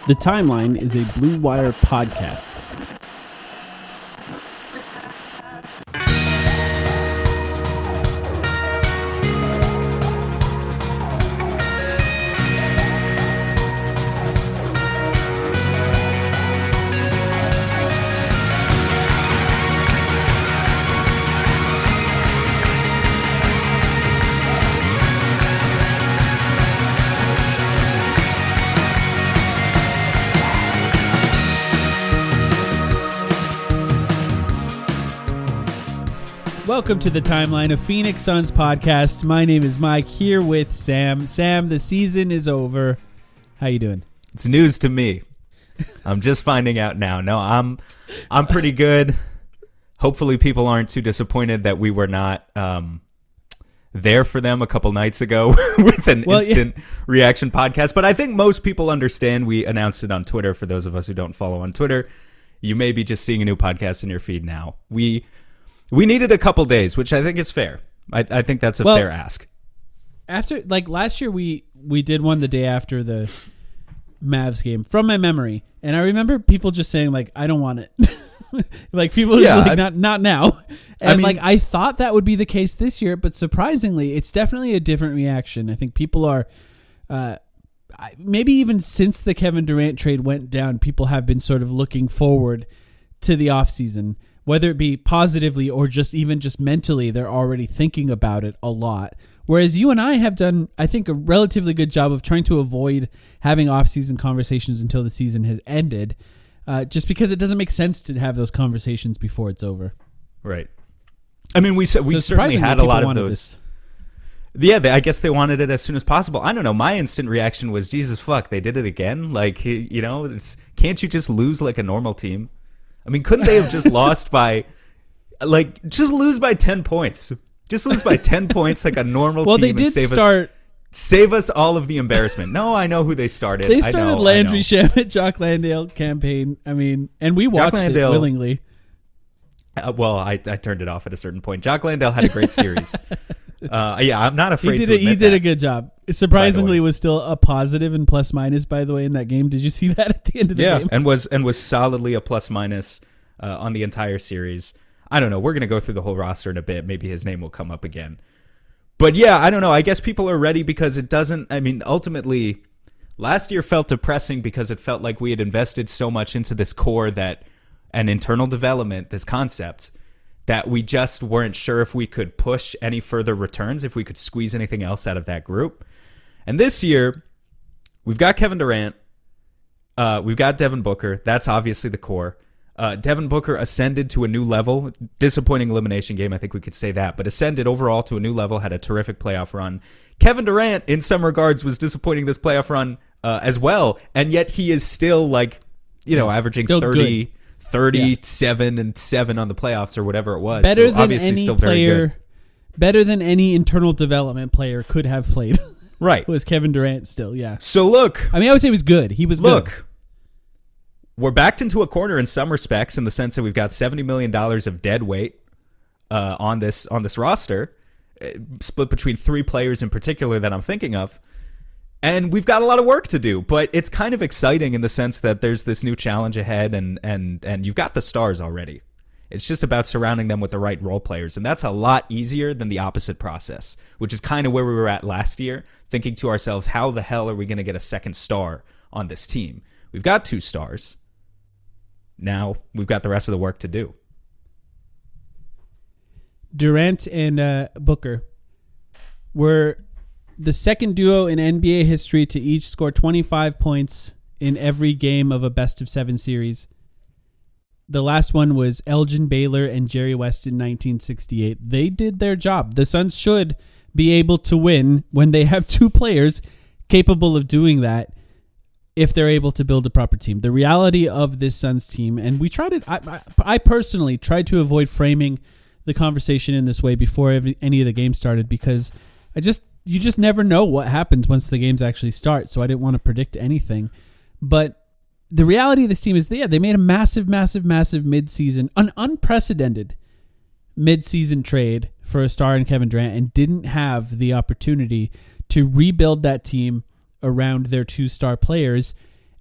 The Timeline is a Blue Wire podcast. Welcome to the Timeline of Phoenix Suns podcast. My name is Mike, here with Sam. Sam, the season is over. How you doing? It's news to me. I'm just finding out now. No, I'm pretty good. Hopefully people aren't too disappointed that we were not there for them a couple nights ago with an instant reaction podcast. But I think most people understand. We announced it on Twitter. For those of us who don't follow on Twitter, you may be just seeing a new podcast in your feed now. We needed a couple days, which I think is fair. I think that's a fair ask. After, like, last year, we did one the day after the Mavs game, from my memory. And I remember people just saying, like, I don't want it. Like, people were just like, not now. And, I thought that would be the case this year, but surprisingly, it's definitely a different reaction. I think people are, maybe even since the Kevin Durant trade went down, people have been sort of looking forward to the offseason. Whether it be positively or just mentally, they're already thinking about it a lot. Whereas you and I have done, I think, a relatively good job of trying to avoid having off-season conversations until the season has ended, just because it doesn't make sense to have those conversations before it's over. Right. I mean, we certainly had a lot of those. Yeah, I guess they wanted it as soon as possible. I don't know. My instant reaction was, Jesus fuck, they did it again? Like, can't you just lose like a normal team? I mean, couldn't they have just lost by, just lose by 10 points? Just lose by 10 points like a normal team. Well, they did save us all of the embarrassment. No, I know who they started. They started Landry Shamet, Jock Landale campaign. I mean, and we watched it willingly. I turned it off at a certain point. Jock Landale had a great series. I'm not afraid to admit He did a good job. It surprisingly was still a positive and plus minus, by the way, in that game. Did you see that at the end of the game? and was solidly a plus minus on the entire series. I don't know. We're going to go through the whole roster in a bit. Maybe his name will come up again. But yeah, I don't know. I guess people are ready because it doesn't, ultimately, last year felt depressing because it felt like we had invested so much into this core and internal development, this concept, that we just weren't sure if we could push any further returns, if we could squeeze anything else out of that group. And this year, we've got Kevin Durant. We've got Devin Booker. That's obviously the core. Devin Booker ascended to a new level. Disappointing elimination game, I think we could say that. But ascended overall to a new level, had a terrific playoff run. Kevin Durant, in some regards, was disappointing this playoff run as well. And yet he is still, averaging still 30... Good. 37 and 7 on the playoffs or whatever it was. Better than any player, better than any internal development player could have played. Right. Was Kevin Durant still, yeah. So look. I would say he was good. He was good. We're backed into a corner in some respects in the sense that we've got $70 million of dead weight on this roster, split between three players in particular that I'm thinking of. And we've got a lot of work to do, but it's kind of exciting in the sense that there's this new challenge ahead, and you've got the stars already. It's just about surrounding them with the right role players, and that's a lot easier than the opposite process, which is kind of where we were at last year, thinking to ourselves, how the hell are we going to get a second star on this team? We've got 2 stars. Now we've got the rest of the work to do. Durant and Booker were the second duo in NBA history to each score 25 points in every game of a best-of-7 series. The last one was Elgin Baylor and Jerry West in 1968. They did their job. The Suns should be able to win when they have 2 players capable of doing that if they're able to build a proper team. The reality of this Suns team, and we tried it, I personally tried to avoid framing the conversation in this way before any of the games started because you just never know what happens once the games actually start, so I didn't want to predict anything. But the reality of this team is they made a massive mid-season, an unprecedented mid-season trade for a star in Kevin Durant and didn't have the opportunity to rebuild that team around their 2 star players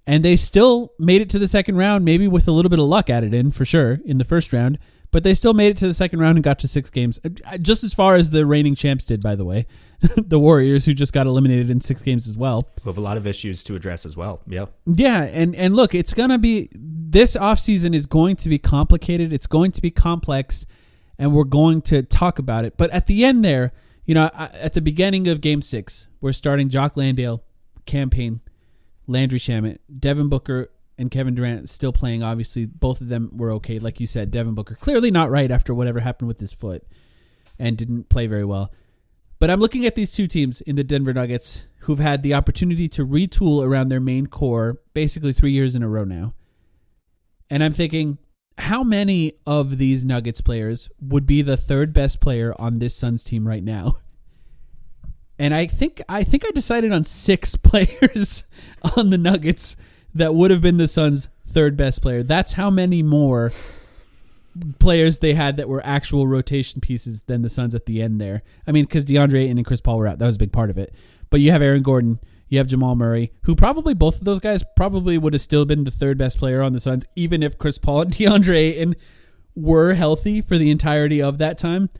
And they still made it to the second round, maybe with a little bit of luck added in, for sure, in the first round. But they still made it to the second round and got to 6 games. Just as far as the reigning champs did, by the way. The Warriors, who just got eliminated in 6 games as well. We have a lot of issues to address as well. Yeah. Yeah, and look, it's going to be... This offseason is going to be complicated. It's going to be complex, and we're going to talk about it. But at the end there, at the beginning of Game 6, we're starting Jock Landale, campaign, Landry Shamet, Devin Booker, and Kevin Durant still playing, obviously. Both of them were okay. Like you said, Devin Booker clearly not right after whatever happened with his foot and didn't play very well. But I'm looking at these 2 teams in the Denver Nuggets who've had the opportunity to retool around their main core basically 3 years in a row now. And I'm thinking, how many of these Nuggets players would be the 3rd best player on this Suns team right now? And I think I decided on 6 players on the Nuggets that would have been the Suns' 3rd best player. That's how many more players they had that were actual rotation pieces than the Suns at the end there. I mean, because DeAndre Ayton and Chris Paul were out. That was a big part of it. But you have Aaron Gordon, you have Jamal Murray, who probably, both of those guys probably would have still been the 3rd best player on the Suns, even if Chris Paul and DeAndre Ayton were healthy for the entirety of that time.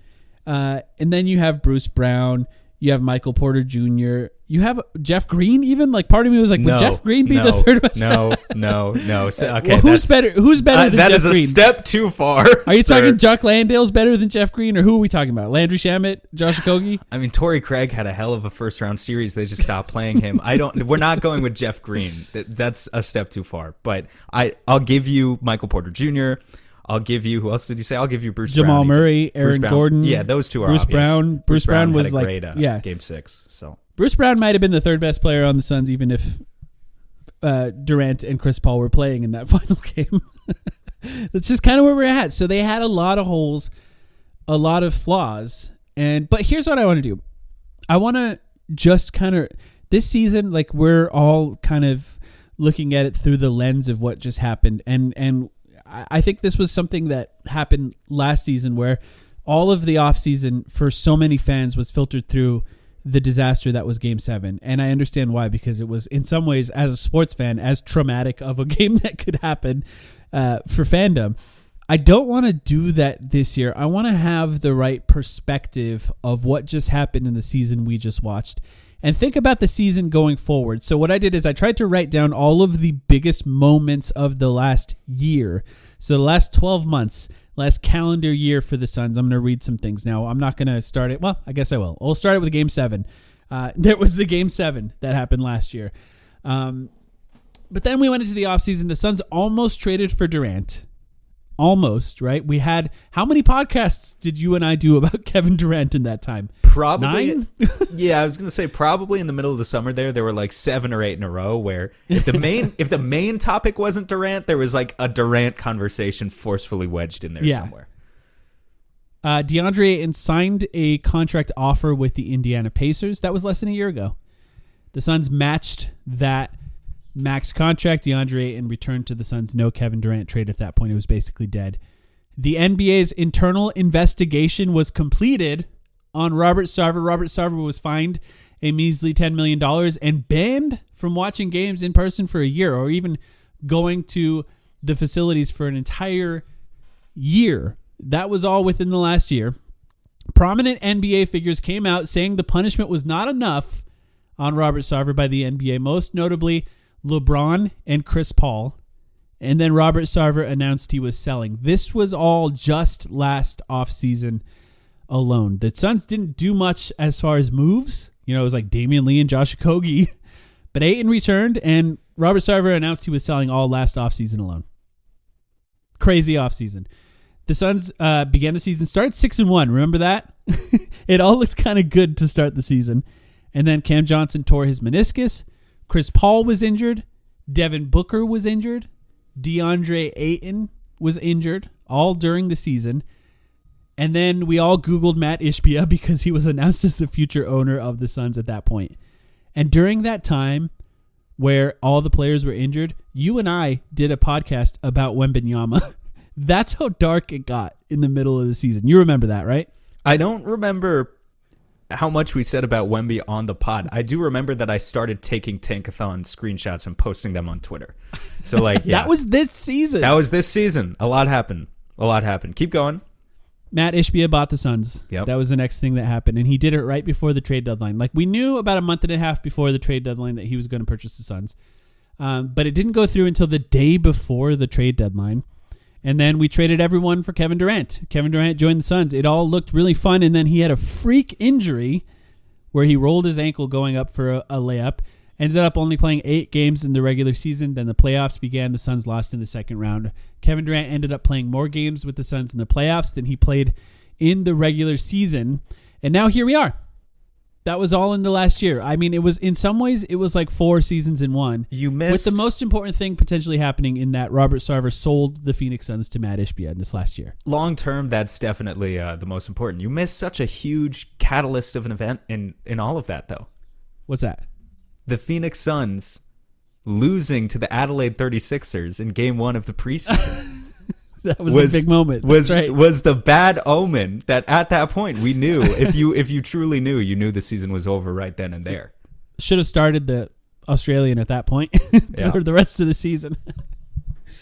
And then you have Bruce Brown, you have Michael Porter Jr., you have Jeff Green even? Like, part of me was like, would Jeff Green be the 3rd best? No. So, okay, well, who's better than Jeff Green? That is a step too far. Are you talking Jock Landale's better than Jeff Green, or who are we talking about? Landry Shamet, Josh Okogie? I mean, Torrey Craig had a hell of a first-round series. They just stopped playing him. We're not going with Jeff Green. That's a step too far. But I'll give you Michael Porter Jr., I'll give you, who else did you say? I'll give you Bruce Brown. Jamal Murray, Aaron Gordon. Yeah, those 2 are Bruce obvious. Brown. Bruce Brown was had a like, great, Game 6. So Bruce Brown might have been the 3rd best player on the Suns, even if Durant and Chris Paul were playing in that final game. That's just kind of where we're at. So they had a lot of holes, a lot of flaws. But here's what I want to do. I want to just kind of, this season, like, we're all kind of looking at it through the lens of what just happened. And I think this was something that happened last season, where all of the offseason for so many fans was filtered through the disaster that was Game 7. And I understand why, because it was, in some ways, as a sports fan, as traumatic of a game that could happen for fandom. I don't want to do that this year. I want to have the right perspective of what just happened in the season we just watched, and think about the season going forward. So what I did is I tried to write down all of the biggest moments of the last year. So the last 12 months, last calendar year for the Suns. I'm going to read some things now. I'm not going to start it. Well, I guess I will. We'll start it with Game 7. There was the Game 7 that happened last year. But then we went into the offseason. The Suns almost traded for Durant. Almost, right? We had, how many podcasts did you and I do about Kevin Durant in that time? Probably 9? Yeah, I was gonna say probably in the middle of the summer there were like 7 or 8 in a row where if the main topic wasn't Durant, there was like a Durant conversation forcefully wedged in there somewhere. DeAndre Ayton signed a contract offer with the Indiana Pacers. That was less than a year ago. The Suns matched that max contract. DeAndre Ayton returned to the Suns. No Kevin Durant trade at that point. It was basically dead. The NBA's internal investigation was completed on Robert Sarver. Robert Sarver was fined a measly $10 million and banned from watching games in person for a year, or even going to the facilities for an entire year. That was all within the last year. Prominent NBA figures came out saying the punishment was not enough on Robert Sarver by the NBA, most notably LeBron and Chris Paul. And then Robert Sarver announced he was selling. This was all just last offseason alone. The Suns didn't do much as far as moves. You know, it was like Damian Lee and Josh Okogie. But Ayton returned, and Robert Sarver announced he was selling all last offseason alone. Crazy offseason. The Suns began the season, started 6-1. Remember that? It all looked kind of good to start the season. And then Cam Johnson tore his meniscus. Chris Paul was injured. Devin Booker was injured. DeAndre Ayton was injured, all during the season. And then we all Googled Matt Ishbia because he was announced as the future owner of the Suns at that point. And during that time where all the players were injured, you and I did a podcast about Wembanyama. That's how dark it got in the middle of the season. You remember that, right? I don't remember how much we said about Wemby on the pod, I do remember that I started taking Tankathon screenshots and posting them on Twitter. So like, yeah, That was this season. A lot happened. Keep going. Matt Ishbia bought the Suns. Yep. That was the next thing that happened. And he did it right before the trade deadline. Like, we knew about a month and a half before the trade deadline that he was going to purchase the Suns. But it didn't go through until the day before the trade deadline. And then we traded everyone for Kevin Durant. Kevin Durant joined the Suns. It all looked really fun. And then he had a freak injury where he rolled his ankle going up for a layup. Ended up only playing 8 games in the regular season. Then the playoffs began. The Suns lost in the second round. Kevin Durant ended up playing more games with the Suns in the playoffs than he played in the regular season. And now here we are. That was all in the last year. I mean, it was, in some ways, it was like 4 seasons in one. You missed. With the most important thing potentially happening in that Robert Sarver sold the Phoenix Suns to Matt Ishbia in this last year. Long term, that's definitely the most important. You missed such a huge catalyst of an event in all of that, though. What's that? The Phoenix Suns losing to the Adelaide 36ers in game 1 of the preseason. That was a big moment. Was the bad omen that at that point we knew, if you truly knew, you knew the season was over right then and there. Should have started the Australian at that point for the rest of the season.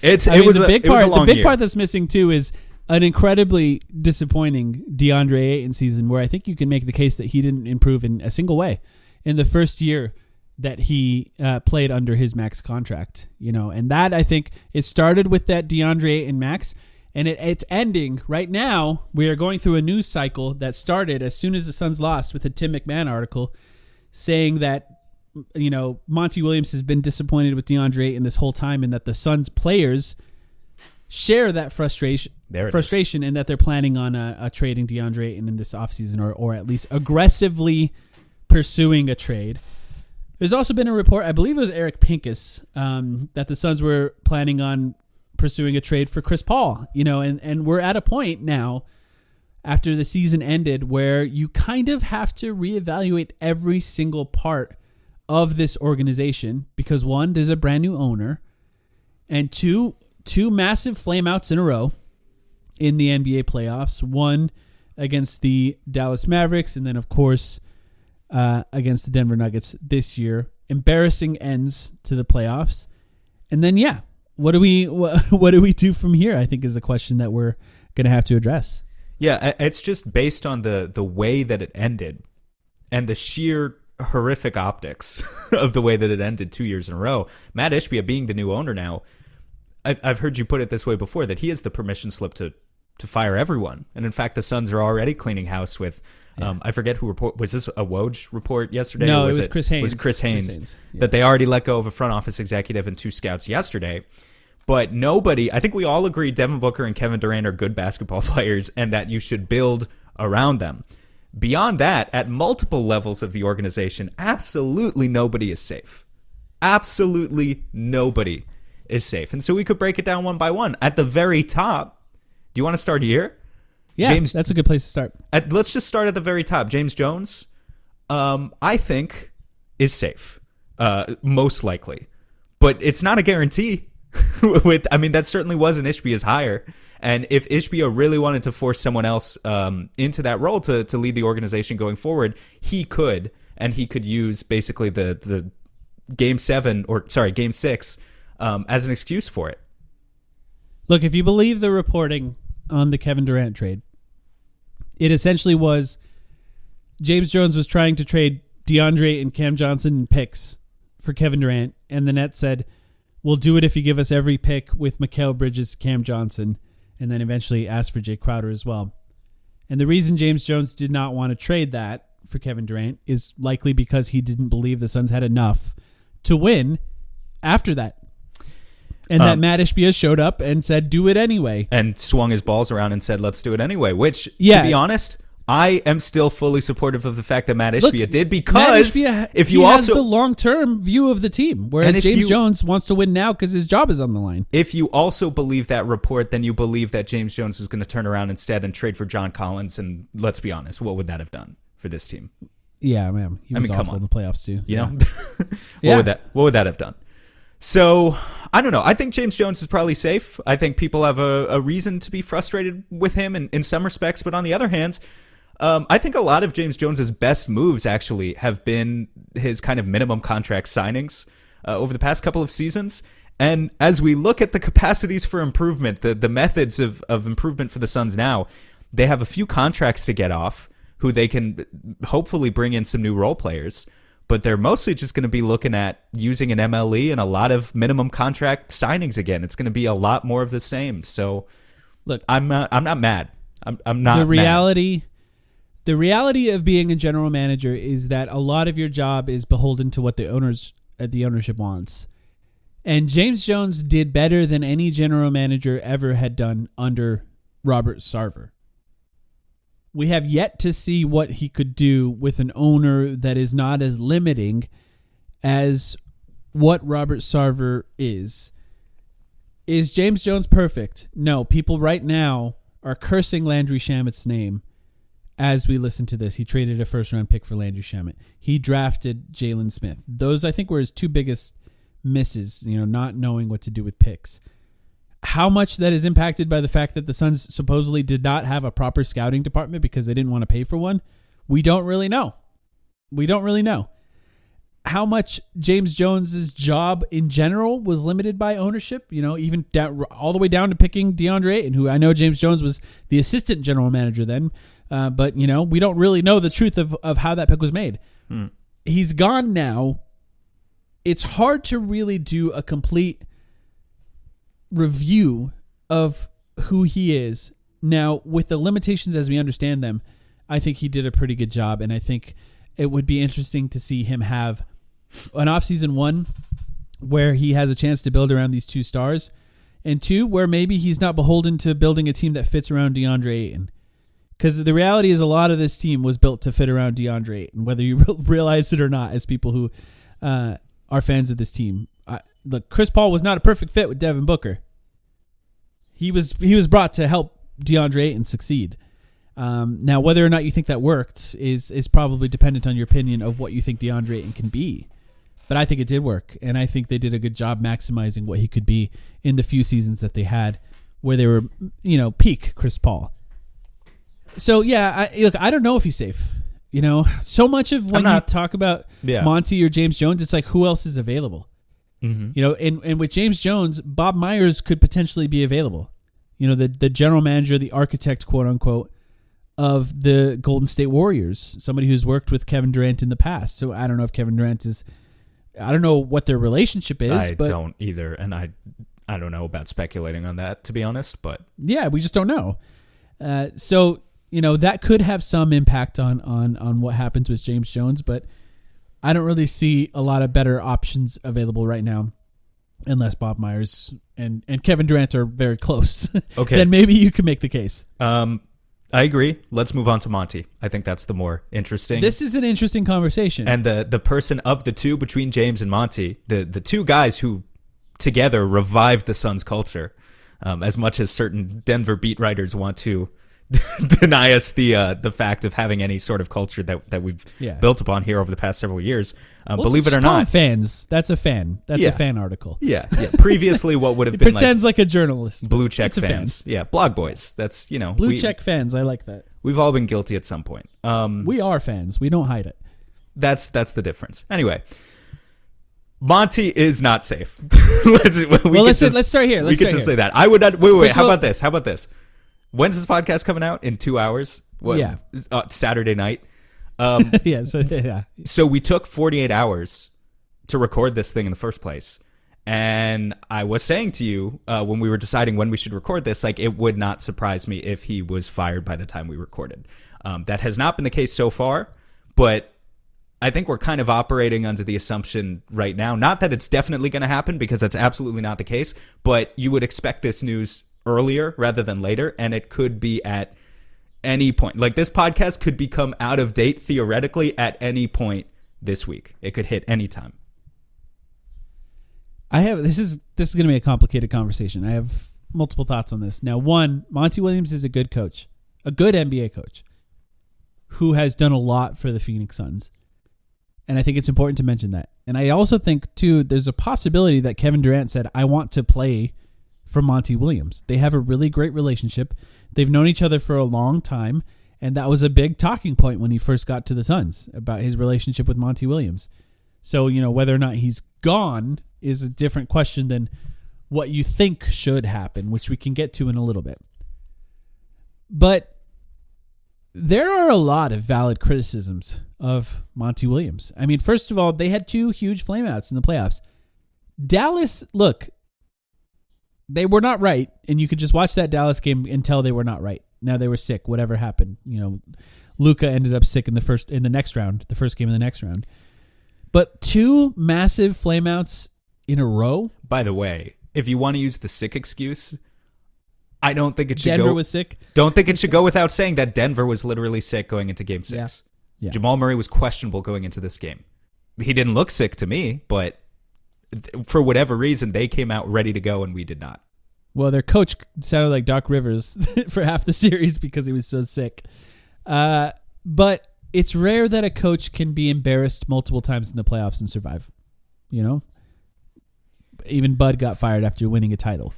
The big part that's missing too is an incredibly disappointing DeAndre Ayton season, where I think you can make the case that he didn't improve in a single way in the first year that he played under his max contract, and that, I think, it started with that DeAndre Ayton max, and it's ending right now. We are going through a news cycle that started as soon as the Suns lost, with a Tim McMahon article saying that, Monty Williams has been disappointed with DeAndre Ayton this whole time, and that the Suns players share that frustration, and that they're planning on trading DeAndre Ayton in this offseason, or at least aggressively pursuing a trade. There's also been a report, I believe it was Eric Pincus, that the Suns were planning on pursuing a trade for Chris Paul, and we're at a point now after the season ended where you kind of have to reevaluate every single part of this organization, because 1, there's a brand new owner, and two massive flameouts in a row in the NBA playoffs, one against the Dallas Mavericks, and then, of course, against the Denver Nuggets this year. Embarrassing ends to the playoffs. And then, what do we do from here, I think, is the question that we're going to have to address. Yeah, it's just based on the way that it ended and the sheer horrific optics of the way that it ended 2 years in a row. Matt Ishbia being the new owner now, I've heard you put it this way before, that he has the permission slip to fire everyone. And in fact, the Suns are already cleaning house with... I forget who report. Was this a Woj report yesterday? No, it was Chris Haynes. Was it Chris Haynes? That they already let go of a front office executive and 2 scouts yesterday. But nobody, I think we all agree Devin Booker and Kevin Durant are good basketball players and that you should build around them. Beyond that, at multiple levels of the organization, absolutely nobody is safe. Absolutely nobody is safe. And so we could break it down one by one. At the very top, do you want to start here? Yeah, that's a good place to start. Let's just start at the very top. James Jones, I think, is safe, most likely. But it's not a guarantee. That certainly wasn't Ishbia's hire. And if Ishbia really wanted to force someone else into that role to lead the organization going forward, he could. And he could use basically the Game 6 as an excuse for it. Look, if you believe the reporting on the Kevin Durant trade, it essentially was James Jones was trying to trade DeAndre and Cam Johnson and picks for Kevin Durant, and the Nets said, we'll do it if you give us every pick with Mikal Bridges, Cam Johnson, and then eventually asked for Jay Crowder as well. And the reason James Jones did not want to trade that for Kevin Durant is likely because he didn't believe the Suns had enough to win after that. And that Matt Ishbia showed up and said, do it anyway. And swung his balls around and said, let's do it anyway. Which, to be honest, I am still fully supportive of the fact that Matt Ishbia did, because has the long-term view of the team, whereas James Jones wants to win now because his job is on the line. If you also believe that report, then you believe that James Jones was going to turn around instead and trade for John Collins. And let's be honest, what would that have done for this team? Yeah, man. He was awful in the playoffs too. You know? What would that have done? So, I don't know. I think James Jones is probably safe. I think people have a reason to be frustrated with him in some respects. But on the other hand, I think a lot of James Jones's best moves actually have been his kind of minimum contract signings over the past couple of seasons. And as we look at the capacities for improvement, the methods of improvement for the Suns now, they have a few contracts to get off who they can hopefully bring in some new role players. But they're mostly just going to be looking at using an MLE and a lot of minimum contract signings again. It's going to be a lot more of the same. So, look, I'm not mad. I'm not mad. The reality of being a general manager is that a lot of your job is beholden to what the ownership wants. And James Jones did better than any general manager ever had done under Robert Sarver. We have yet to see what he could do with an owner that is not as limiting as what Robert Sarver is. Is James Jones perfect? No. People right now are cursing Landry Shamet's name as we listen to this. He traded a first-round pick for Landry Shamet. He drafted Jalen Smith. Those, I think, were his two biggest misses, not knowing what to do with picks. How much that is impacted by the fact that the Suns supposedly did not have a proper scouting department because they didn't want to pay for one, we don't really know. How much James Jones's job in general was limited by ownership, even all the way down to picking DeAndre Ayton, who I know James Jones was the assistant general manager then, but we don't really know the truth of how that pick was made. He's gone now. It's hard to really do a complete review of who he is. Now, with the limitations as we understand them, I think he did a pretty good job, and I think it would be interesting to see him have an offseason 1 where he has a chance to build around these two stars, and 2 where maybe he's not beholden to building a team that fits around DeAndre Ayton. Because the reality is a lot of this team was built to fit around DeAndre Ayton, whether you realize it or not, as people who are fans of this team. Look, Chris Paul was not a perfect fit with Devin Booker. He was brought to help DeAndre Ayton succeed. Now, whether or not you think that worked is probably dependent on your opinion of what you think DeAndre Ayton can be. But I think it did work, and I think they did a good job maximizing what he could be in the few seasons that they had where they were, peak Chris Paul. So, yeah, I don't know if he's safe. So much of when you talk about Monty or James Jones, it's like, who else is available? Mm-hmm. And with James Jones, Bob Myers could potentially be available. The general manager, the architect, quote unquote, of the Golden State Warriors, somebody who's worked with Kevin Durant in the past. So I don't know if Kevin Durant I don't know what their relationship is. I don't either, and I don't know about speculating on that, to be honest. But yeah, we just don't know. So that could have some impact on what happens with James Jones, but I don't really see a lot of better options available right now, unless Bob Myers and Kevin Durant are very close. Okay. Then maybe you can make the case. I agree. Let's move on to Monty. I think that's the more interesting. This is an interesting conversation. And the person of the two between James and Monty, the two guys who together revived the Suns culture, as much as certain Denver beat writers want to deny us the fact of having any sort of culture that we've built upon here over the past several years. Believe it or not, fans. That's a fan. That's a fan article. Yeah. Previously, what would have been pretends like a journalist. Blue check fans. Fan. Yeah, blog boys. That's blue check fans. I like that. We've all been guilty at some point. We are fans. We don't hide it. That's the difference. Anyway. Monty is not safe. let's start here. We could just say that. I would not. Wait. How about this? When's this podcast coming out? In 2 hours? What? Yeah. Saturday night. So we took 48 hours to record this thing in the first place. And I was saying to you when we were deciding when we should record this, it would not surprise me if he was fired by the time we recorded. That has not been the case so far, but I think we're kind of operating under the assumption right now, not that it's definitely going to happen, because that's absolutely not the case, but you would expect this news earlier rather than later, and it could be at any point. This podcast could become out of date theoretically at any point this week. It could hit any time. This is going to be a complicated conversation. I have multiple thoughts on this. Now, one, Monty Williams is a good coach, a good NBA coach, who has done a lot for the Phoenix Suns. And I think it's important to mention that. And I also think, too, there's a possibility that Kevin Durant said, I want to play for Monty Williams. They have a really great relationship. They've known each other for a long time. And that was a big talking point when he first got to the Suns about his relationship with Monty Williams. So, whether or not he's gone is a different question than what you think should happen, which we can get to in a little bit. But there are a lot of valid criticisms of Monty Williams. I mean, first of all, they had 2 huge flameouts in the playoffs. Dallas, look, they were not right, and you could just watch that Dallas game and tell they were not right. Now they were sick, whatever happened. Luka ended up sick in the next round, the first game of the next round. But 2 massive flameouts in a row. By the way, if you want to use the sick excuse, I don't think it should Denver was sick. Don't think it should go without saying that Denver was literally sick going into Game 6. Yeah. Jamal Murray was questionable going into this game. He didn't look sick to me, but for whatever reason, they came out ready to go and we did not. Well, their coach sounded like Doc Rivers for half the series because he was so sick. But it's rare that a coach can be embarrassed multiple times in the playoffs and survive. Even Bud got fired after winning a title.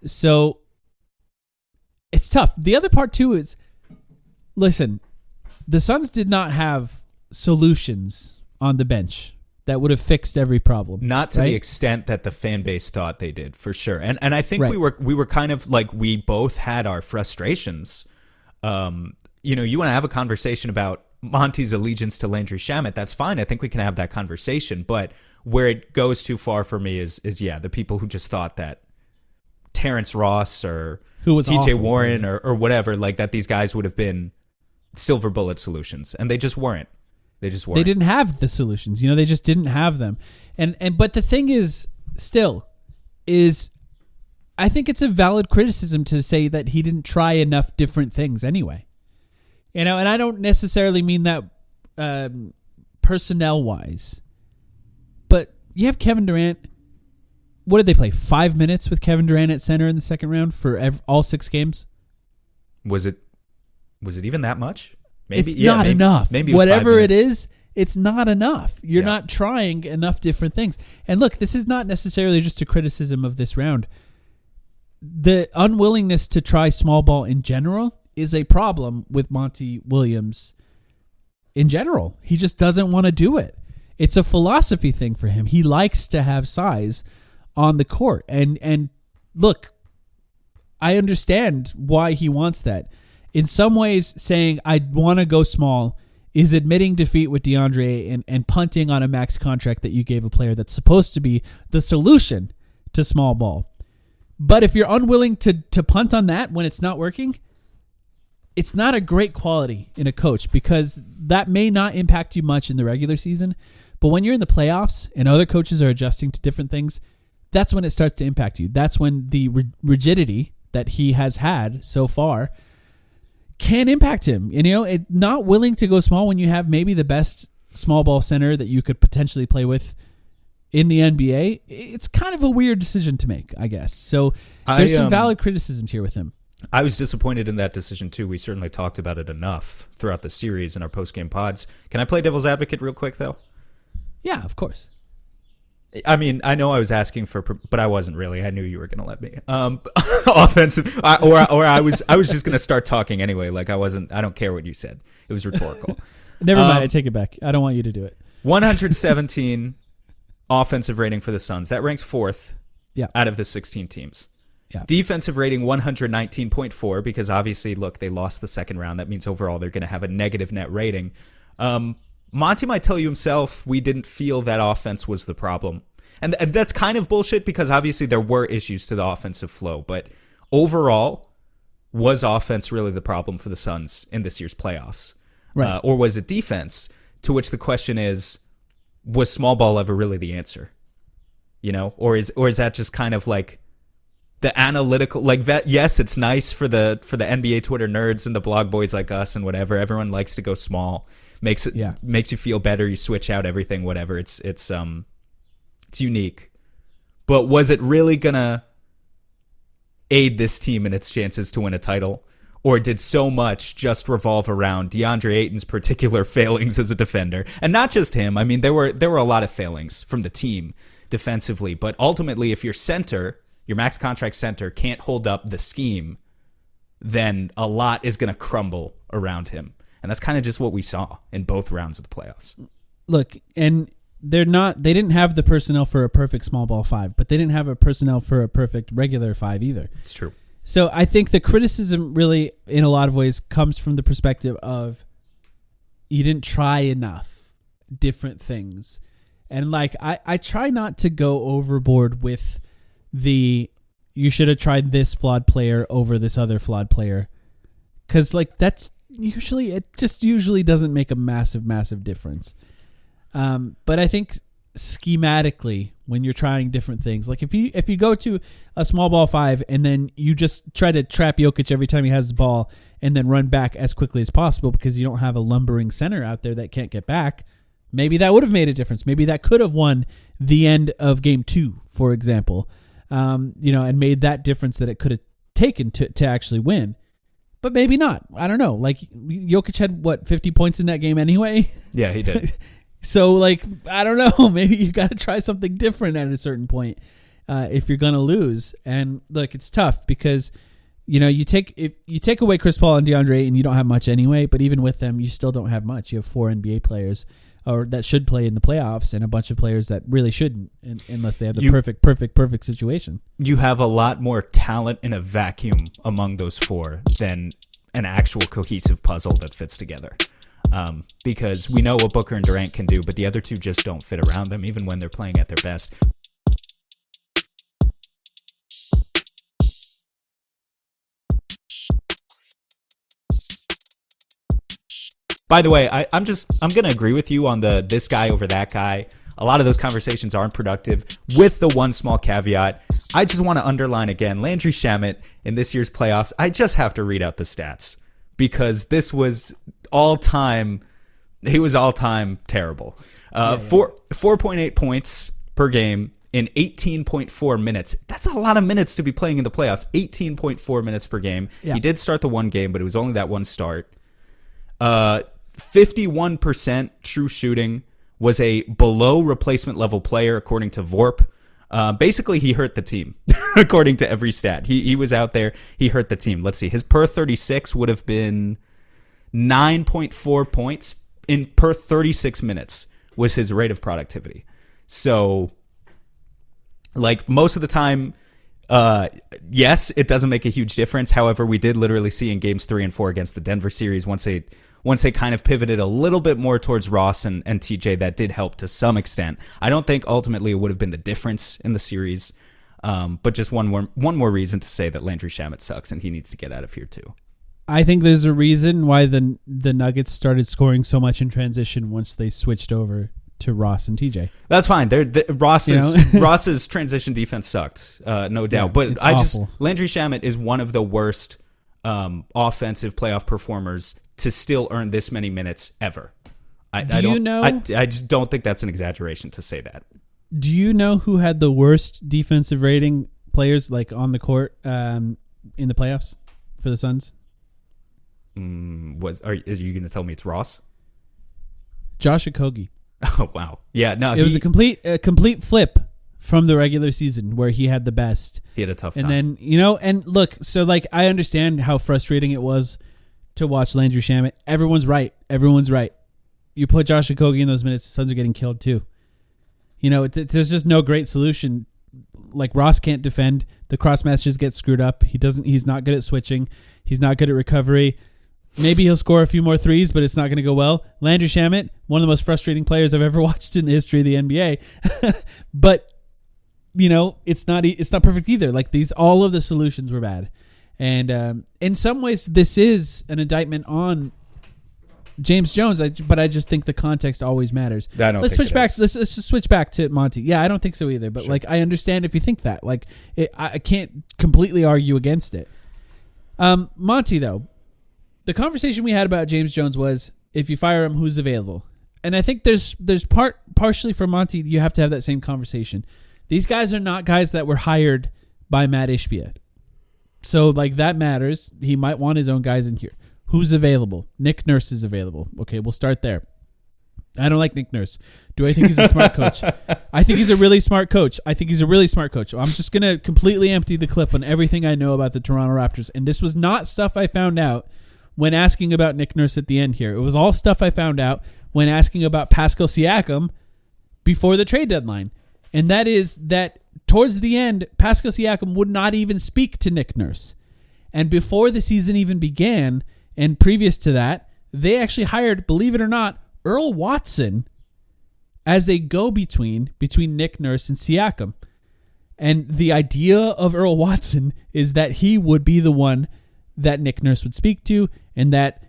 So it's tough. The other part too is, listen, the Suns did not have solutions on the bench that would have fixed every problem. Not to the extent that the fan base thought they did, for sure. And I think we were kind of like, we both had our frustrations. You want to have a conversation about Monty's allegiance to Landry Shamet. That's fine. I think we can have that conversation. But where it goes too far for me is the people who just thought that Terrence Ross or who was TJ awful, Warren or whatever, like that these guys would have been silver bullet solutions, and they just weren't. They didn't have the solutions. They just didn't have them. But the thing is, I think it's a valid criticism to say that he didn't try enough different things anyway. And I don't necessarily mean that personnel wise, but you have Kevin Durant. What did they play? 5 minutes with Kevin Durant at center in the second round for all 6 games? Was it even that much? Maybe, it's not enough. Maybe whatever it is, it's not enough. You're not trying enough different things. And look, this is not necessarily just a criticism of this round. The unwillingness to try small ball in general is a problem with Monty Williams in general. He just doesn't want to do it. It's a philosophy thing for him. He likes to have size on the court. And look, I understand why he wants that. In some ways, saying I want to go small is admitting defeat with DeAndre and punting on a max contract that you gave a player that's supposed to be the solution to small ball. But if you're unwilling to punt on that when it's not working, it's not a great quality in a coach, because that may not impact you much in the regular season. But when you're in the playoffs and other coaches are adjusting to different things, that's when it starts to impact you. That's when the rigidity that he has had so far can impact him. And, not willing to go small when you have maybe the best small ball center that you could potentially play with in the NBA, it's kind of a weird decision to make, I guess. So there's some valid criticisms here with him. I was disappointed in that decision too. We certainly talked about it enough throughout the series in our post-game pods. Can I play devil's advocate real quick, though? Yeah, of course. I mean, I know I was asking for, but I wasn't really. I knew you were going to let me. Offensive, or I was just going to start talking anyway. Like I don't care what you said. It was rhetorical. Never mind. I take it back. I don't want you to do it. 117 offensive rating for the Suns. That ranks 4th out of the 16 teams. Yeah. Defensive rating 119.4, because obviously, look, they lost the second round. That means overall they're going to have a negative net rating. Monty might tell you himself we didn't feel that offense was the problem. And that's kind of bullshit, because obviously there were issues to the offensive flow. But overall, was offense really the problem for the Suns in this year's playoffs? Right. Or was it defense? To which the question is, was small ball ever really the answer? Or is that just kind of like the analytical, like that? Yes, it's nice for the NBA Twitter nerds and the blog boys like us and whatever. Everyone likes to go small. Makes you feel better. You switch out everything, whatever. It's unique. But was it really gonna aid this team in its chances to win a title? Or did so much just revolve around DeAndre Ayton's particular failings as a defender? And not just him. I mean, there were a lot of failings from the team defensively. But ultimately, if your max contract center can't hold up the scheme, then a lot is going to crumble around him. And that's kind of just what we saw in both rounds of the playoffs. Look, and they didn't have the personnel for a perfect small ball 5, but they didn't have a personnel for a perfect regular 5 either. It's true. So I think the criticism really, in a lot of ways, comes from the perspective of you didn't try enough different things. And like, I try not to go overboard with you should have tried this flawed player over this other flawed player. Because like it usually doesn't make a massive difference. But I think schematically, when you're trying different things, like if you go to a small ball 5 and then you just try to trap Jokic every time he has the ball and then run back as quickly as possible because you don't have a lumbering center out there that can't get back, maybe that would have made a difference. Maybe that could have won the end of game 2, for example, and made that difference that it could have taken to actually win. But maybe not. I don't know. Like, Jokic had, 50 points in that game anyway? Yeah, he did. So, like, I don't know. Maybe you got to try something different at a certain point if you're going to lose. And, look, it's tough because, you take away Chris Paul and DeAndre and you don't have much anyway, but even with them, you still don't have much. You have 4 NBA players or that should play in the playoffs and a bunch of players that really shouldn't unless they have the perfect situation. You have a lot more talent in a vacuum among those 4 than an actual cohesive puzzle that fits together. Because we know what Booker and Durant can do, but the other 2 just don't fit around them, even when they're playing at their best. By the way, I'm going to agree with you on this guy over that guy. A lot of those conversations aren't productive, with the one small caveat. I just want to underline again, Landry Shamet in this year's playoffs, I just have to read out the stats because this was all-time terrible. 4.8 points per game in 18.4 minutes. That's a lot of minutes to be playing in the playoffs. 18.4 minutes per game. Yeah. He did start the one game, but it was only that one start. 51% true shooting, was a below replacement level player according to VORP. Basically, he hurt the team, according to every stat. He was out there. He hurt the team. Let's see. His per 36 would have been 9.4 points per 36 minutes was his rate of productivity. So, like, most of the time, yes, it doesn't make a huge difference. However, we did literally see in games 3 and 4 against the Denver series, once they kind of pivoted a little bit more towards Ross and TJ, that did help to some extent. I don't think ultimately it would have been the difference in the series, but just one more reason to say that Landry Shamet sucks and he needs to get out of here too. I think there's a reason why the Nuggets started scoring so much in transition once they switched over to Ross and TJ. That's fine. Ross's transition defense sucked, no doubt. Yeah, but awful. Landry Shamet is one of the worst offensive playoff performers to still earn this many minutes ever. I just don't think that's an exaggeration to say that. Do you know who had the worst defensive rating players like on the court in the playoffs for the Suns? Are you going to tell me it's Ross? Josh Okogie. Oh wow, yeah, no, it was a complete flip from the regular season where he had the best. He had a tough time, and then and look, so like I understand how frustrating it was to watch Landry Shamet. Everyone's right. You put Josh Okogie in those minutes, the Suns are getting killed too. There's just no great solution. Like, Ross can't defend. The cross matches get screwed up. He's not good at switching. He's not good at recovery. Maybe he'll score a few more threes, but it's not going to go well. Landry Shamet, one of the most frustrating players I've ever watched in the history of the NBA. But, it's not perfect either. Like, all of the solutions were bad. And in some ways, this is an indictment on James Jones, but I just think the context always matters. Let's switch back. Let's just switch back to Monty. Yeah, I don't think so either. But Like, I understand if you think that. Like, I can't completely argue against it. Monty, though, the conversation we had about James Jones was, if you fire him, who's available? And I think there's partially for Monty, you have to have that same conversation. These guys are not guys that were hired by Matt Ishbia. So, like, that matters. He might want his own guys in here. Who's available? Nick Nurse is available. Okay, we'll start there. I don't like Nick Nurse. Do I think he's a smart coach? I think he's a really smart coach. I'm just going to completely empty the clip on everything I know about the Toronto Raptors. And this was not stuff I found out when asking about Nick Nurse at the end here. It was all stuff I found out when asking about Pascal Siakam before the trade deadline. And that is that towards the end, Pascal Siakam would not even speak to Nick Nurse. And before the season even began, and previous to that, they actually hired, believe it or not, Earl Watson as a go-between between Nick Nurse and Siakam. And the idea of Earl Watson is that he would be the one that Nick Nurse would speak to, and that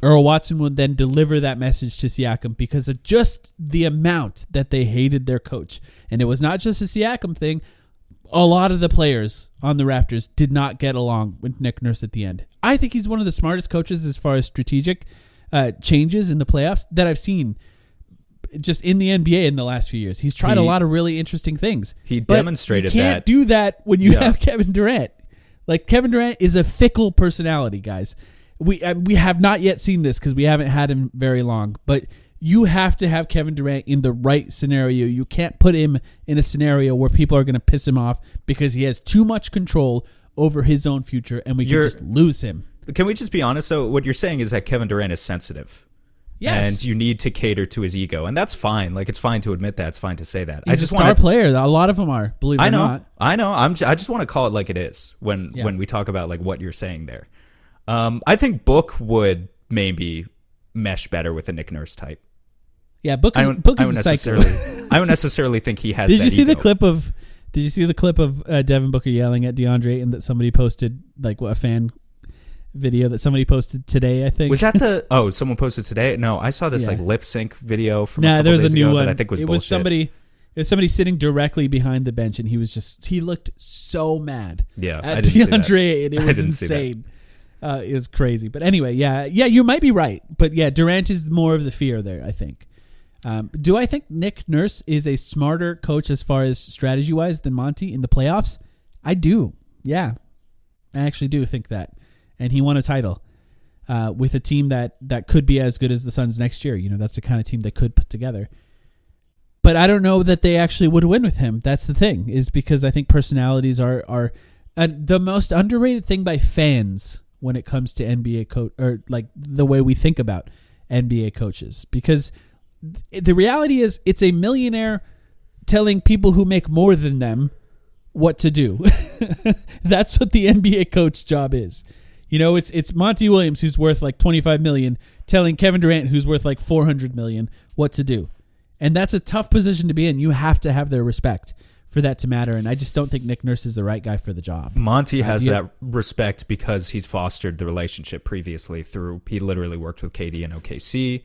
Earl Watson would then deliver that message to Siakam because of just the amount that they hated their coach. And it was not just a Siakam thing. A lot of the players on the Raptors did not get along with Nick Nurse at the end. I think he's one of the smartest coaches as far as strategic changes in the playoffs that I've seen just in the NBA in the last few years. He's tried a lot of really interesting things. He demonstrated that. You can't do that when you have Kevin Durant. Like, Kevin Durant is a fickle personality, guys. We have not yet seen this because we haven't had him very long, but you have to have Kevin Durant in the right scenario. You can't put him in a scenario where people are going to piss him off because he has too much control over his own future, and we can just lose him. Can we just be honest? So what you're saying is that Kevin Durant is sensitive. Yes. And you need to cater to his ego. And that's fine. Like, it's fine to admit that. It's fine to say that. He's a star player. A lot of them are, believe it or not. I know. I just want to call it like it is when we talk about like what you're saying there. I think Book would maybe mesh better with a Nick Nurse type. Yeah, Book is a psycho. I don't necessarily think he has Did that you see ego. Did you see the clip of Devin Booker yelling at DeAndre and that somebody posted, like, a fan video that somebody posted today, I think? Was that someone posted today? No, I saw this like lip sync video from there was a new one that I think was bullshit. It was somebody sitting directly behind the bench, and he looked so mad at DeAndre, and it was insane. It was crazy. But anyway, you might be right. But yeah, Durant is more of the fear there, I think. Do I think Nick Nurse is a smarter coach as far as strategy-wise than Monty in the playoffs? I do. Yeah, I actually do think that. And he won a title with a team that could be as good as the Suns next year. You know, that's the kind of team they could put together. But I don't know that they actually would win with him. That's the thing, is because I think personalities are the most underrated thing by fans when it comes to NBA coach, or like the way we think about NBA coaches. Because the reality is, it's a millionaire telling people who make more than them what to do. That's what the NBA coach job is. You know, it's Monty Williams, who's worth like $25 million, telling Kevin Durant, who's worth like $400 million, what to do. And that's a tough position to be in. You have to have their respect for that to matter. And I just don't think Nick Nurse is the right guy for the job. Monty has that respect because he's fostered the relationship previously through. He literally worked with KD in OKC.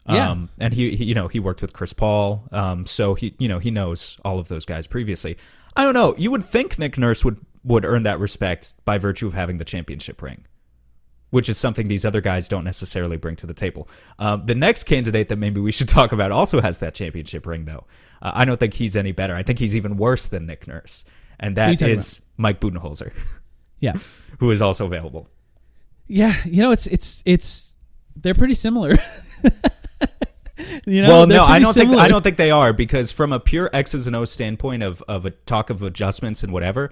And he worked with Chris Paul. So he knows all of those guys previously. I don't know. You would think Nick Nurse would earn that respect by virtue of having the championship ring, which is something these other guys don't necessarily bring to the table. The next candidate that maybe we should talk about also has that championship ring, though. I don't think he's any better. I think he's even worse than Nick Nurse, and that is Mike Budenholzer. Yeah, who is also available. Yeah, you know, it's they're pretty similar. You know, well, no, I don't think they are, because from a pure X's and O's standpoint of a talk of adjustments and whatever,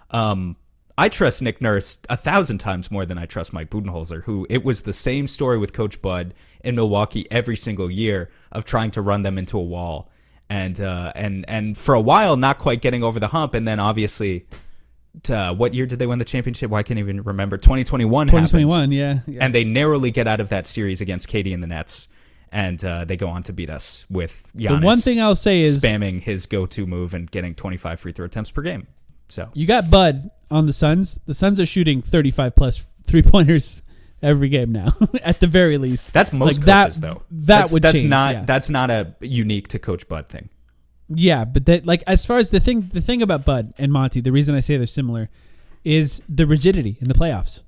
I trust Nick Nurse 1,000 times more than I trust Mike Budenholzer, who it was the same story with Coach Bud in Milwaukee every single year of trying to run them into a wall, and for a while not quite getting over the hump, and then obviously, what year did they win the championship? Well, I can't even remember. 2021 happens, yeah, and they narrowly get out of that series against KD and the Nets. And they go on to beat us with Giannis. The one thing I'll say is spamming his go-to move and getting 25 free throw attempts per game. So you got Bud on the Suns. The Suns are shooting 35 plus 3-pointers every game now, at the very least. That's most coaches, though. That's change. That's not a unique to Coach Bud thing. Yeah, but that, like, as far as the thing about Bud and Monty, the reason I say they're similar is the rigidity in the playoffs.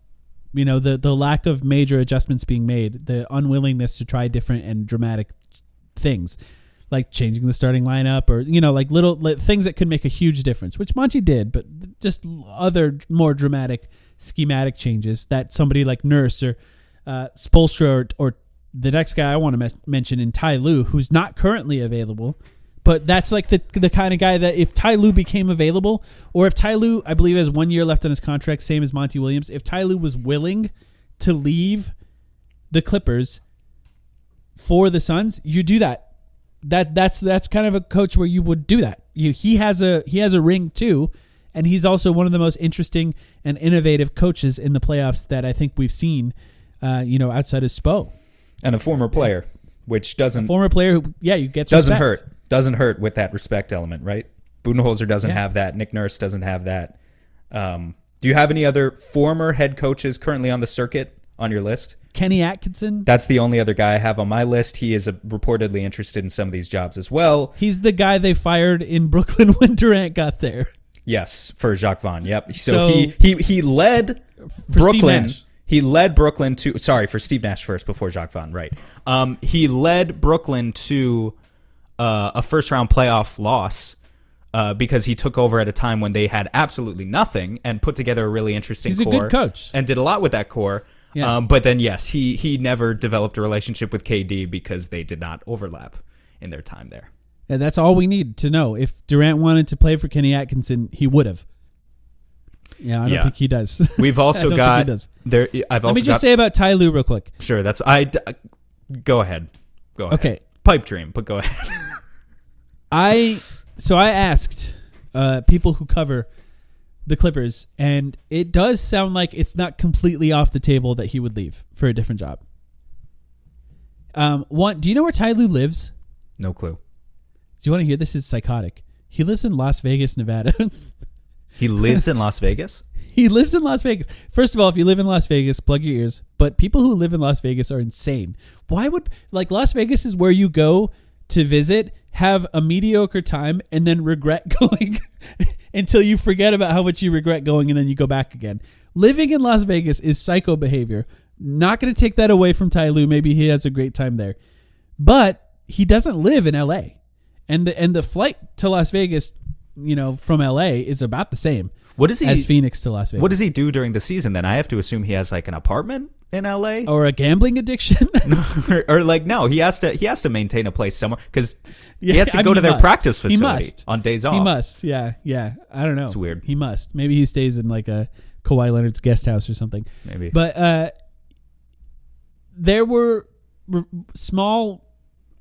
You know, the lack of major adjustments being made, the unwillingness to try different and dramatic things, like changing the starting lineup, or, you know, like little things that could make a huge difference, which Monty did, but just other more dramatic schematic changes that somebody like Nurse or Spoelstra or the next guy I want to mention in Ty Lue, who's not currently available, but that's like the kind of guy that if Ty Lue became available, or if Ty Lue, I believe, has 1 year left on his contract, same as Monty Williams, if Ty Lue was willing to leave the Clippers for the Suns, you do that. That's kind of a coach where you would do that. He has a ring too, and he's also one of the most interesting and innovative coaches in the playoffs that I think we've seen. Outside of Spo, and a former player, which doesn't who you get doesn't respect. doesn't hurt with that respect element, right? Budenholzer doesn't have that. Nick Nurse doesn't have that. Do you have any other former head coaches currently on the circuit on your list? Kenny Atkinson. That's the only other guy I have on my list. He is reportedly interested in some of these jobs as well. He's the guy they fired in Brooklyn when Durant got there. Yes, for Jacques Vaughn. Yep. So he led Brooklyn. He led Brooklyn to for Steve Nash first before Jacques Vaughn. Right. He led Brooklyn to a first round playoff loss. Because he took over at a time when they had absolutely nothing and put together a really interesting core. He's a good coach. And did a lot with that core. Yeah. But then, yes, he never developed a relationship with KD because they did not overlap in their time there. And that's all we need to know. If Durant wanted to play for Kenny Atkinson, he would have. Yeah, I don't think he does. We've also got there. Let me just say about Ty Lue real quick. Sure, go ahead. Okay, pipe dream, but go ahead. So I asked people who cover the Clippers, and it does sound like it's not completely off the table that he would leave for a different job. Do you know where Ty Lue lives? No clue. Do you want to hear this? Is psychotic. He lives in Las Vegas, Nevada. He lives in Las Vegas? He lives in Las Vegas. First of all, if you live in Las Vegas, plug your ears. But people who live in Las Vegas are insane. Why would Las Vegas is where you go to visit, have a mediocre time, and then regret going until you forget about how much you regret going, and then you go back again. Living in Las Vegas is psycho behavior. Not going to take that away from Ty Lue. Maybe he has a great time there. But he doesn't live in L.A. And the flight to Las Vegas, from L.A. is about the same as Phoenix to Las Vegas. What does he do during the season then? I have to assume he has an apartment in L.A. or a gambling addiction, no, he has to maintain a place somewhere because he has to go to their practice facility on days off. He must, yeah. I don't know. It's weird. He must. Maybe he stays in a Kawhi Leonard's guest house or something. Maybe. But there were small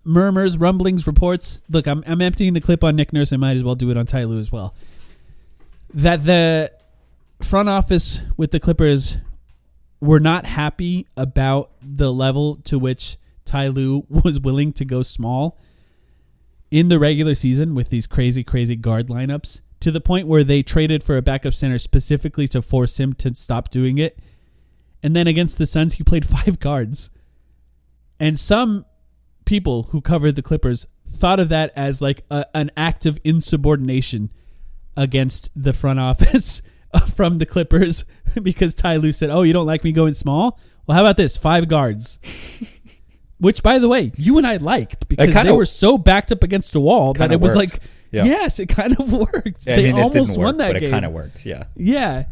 murmurs, rumblings, reports. Look, I'm emptying the clip on Nick Nurse. I might as well do it on Ty Lue as well. That the front office with the Clippers were not happy about the level to which Ty Lue was willing to go small in the regular season with these crazy, crazy guard lineups, to the point where they traded for a backup center specifically to force him to stop doing it. And then against the Suns, he played 5 guards. And some people who covered the Clippers thought of that as an act of insubordination against the front office from the Clippers because Ty Lue said, "Oh, you don't like me going small? Well, how about this? 5 guards." Which, by the way, you and I liked because they were so backed up against the wall that it was worked. Yes, it kind of worked. Yeah, they almost won that game. It kind of worked, yeah. Yeah.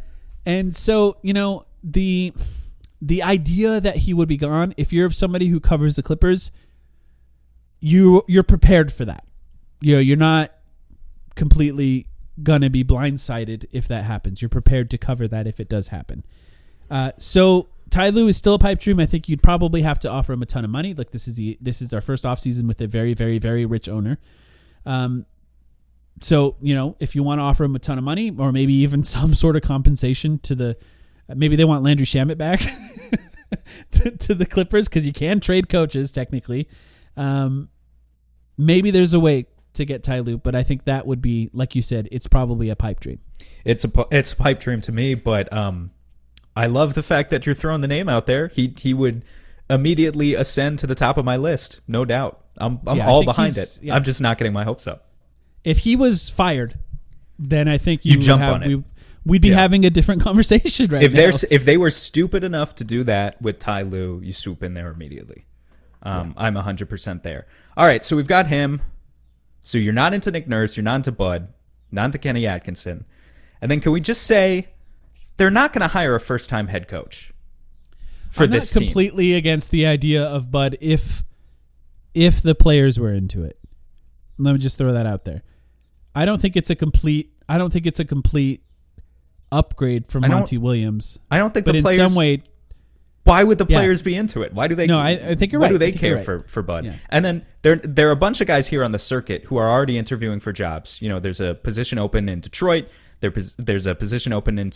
And so, the idea that he would be gone, if you're somebody who covers the Clippers, you're prepared for that. You're not completely gonna be blindsided if that happens. You're prepared to cover that if it does happen. So Ty Lue is still a pipe dream. I think you'd probably have to offer him a ton of money. This is our first offseason with a very, very, very rich owner. So if you want to offer him a ton of money, or maybe even some sort of compensation maybe they want Landry Shamet back to the Clippers because you can trade coaches technically. Maybe there's a way to get Ty Lue, but I think that would be, like you said, it's probably a pipe dream. It's a pipe dream to me, but I love the fact that you're throwing the name out there. He would immediately ascend to the top of my list, no doubt. I'm all behind it. Yeah. I'm just not getting my hopes up. If he was fired, then I think you jump on it. We'd be having a different conversation now. If they were stupid enough to do that with Ty Lue, you swoop in there immediately. I'm 100% there. All right, so we've got him. So you're not into Nick Nurse, you're not into Bud, not into Kenny Atkinson. And then can we just say they're not going to hire a first-time head coach? for I'm this not team. completely against the idea of Bud if the players were into it. Let me just throw that out there. I don't think it's a complete upgrade from Monty Williams. I don't think but the in players. some way, why would the players be into it? Why do they? No, I think you're why right. do they I think care you're right. for Bud? Yeah. And then there are a bunch of guys here on the circuit who are already interviewing for jobs. You know, there's a position open in Detroit. There's a position open in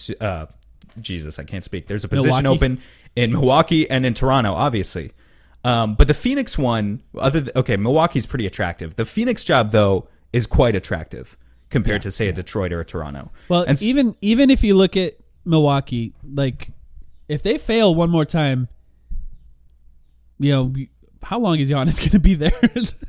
Jesus, I can't speak. There's a position open in Milwaukee and in Toronto, obviously. But the Phoenix one, Milwaukee's pretty attractive. The Phoenix job, though, is quite attractive compared to, say, a Detroit or a Toronto. Well, and even if you look at Milwaukee, like, if they fail one more time, you know, how long is Giannis going to be there?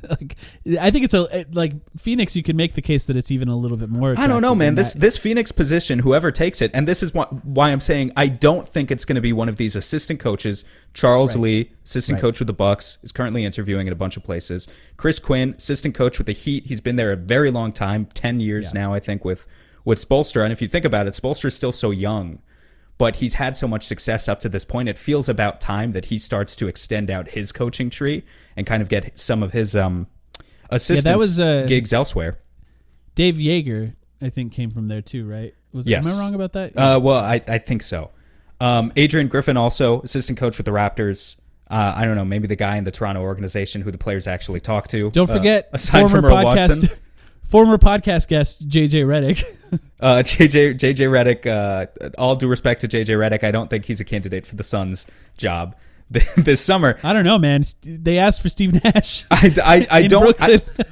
Like, I think like Phoenix. You can make the case that it's even a little bit more. I don't know, man. This Phoenix position, whoever takes it, and this is why I'm saying I don't think it's going to be one of these assistant coaches. Charles Lee, assistant coach with the Bucks, is currently interviewing at a bunch of places. Chris Quinn, assistant coach with the Heat. He's been there a very long time, 10 years now, I think, with Spoelstra. And if you think about it, Spoelstra is still so young, but he's had so much success up to this point. It feels about time that he starts to extend out his coaching tree and kind of get some of his assistants gigs elsewhere. Dave Yeager, I think, came from there too, right? Yes. Am I wrong about that? Well, I think so. Adrian Griffin, also assistant coach with the Raptors. I don't know, maybe the guy in the Toronto organization who the players actually talk to. Don't forget, aside from Earl Watson. Former podcast guest JJ Redick. JJ Redick. All due respect to JJ Redick, I don't think he's a candidate for the Suns job this summer. I don't know, man. They asked for Steve Nash. I don't.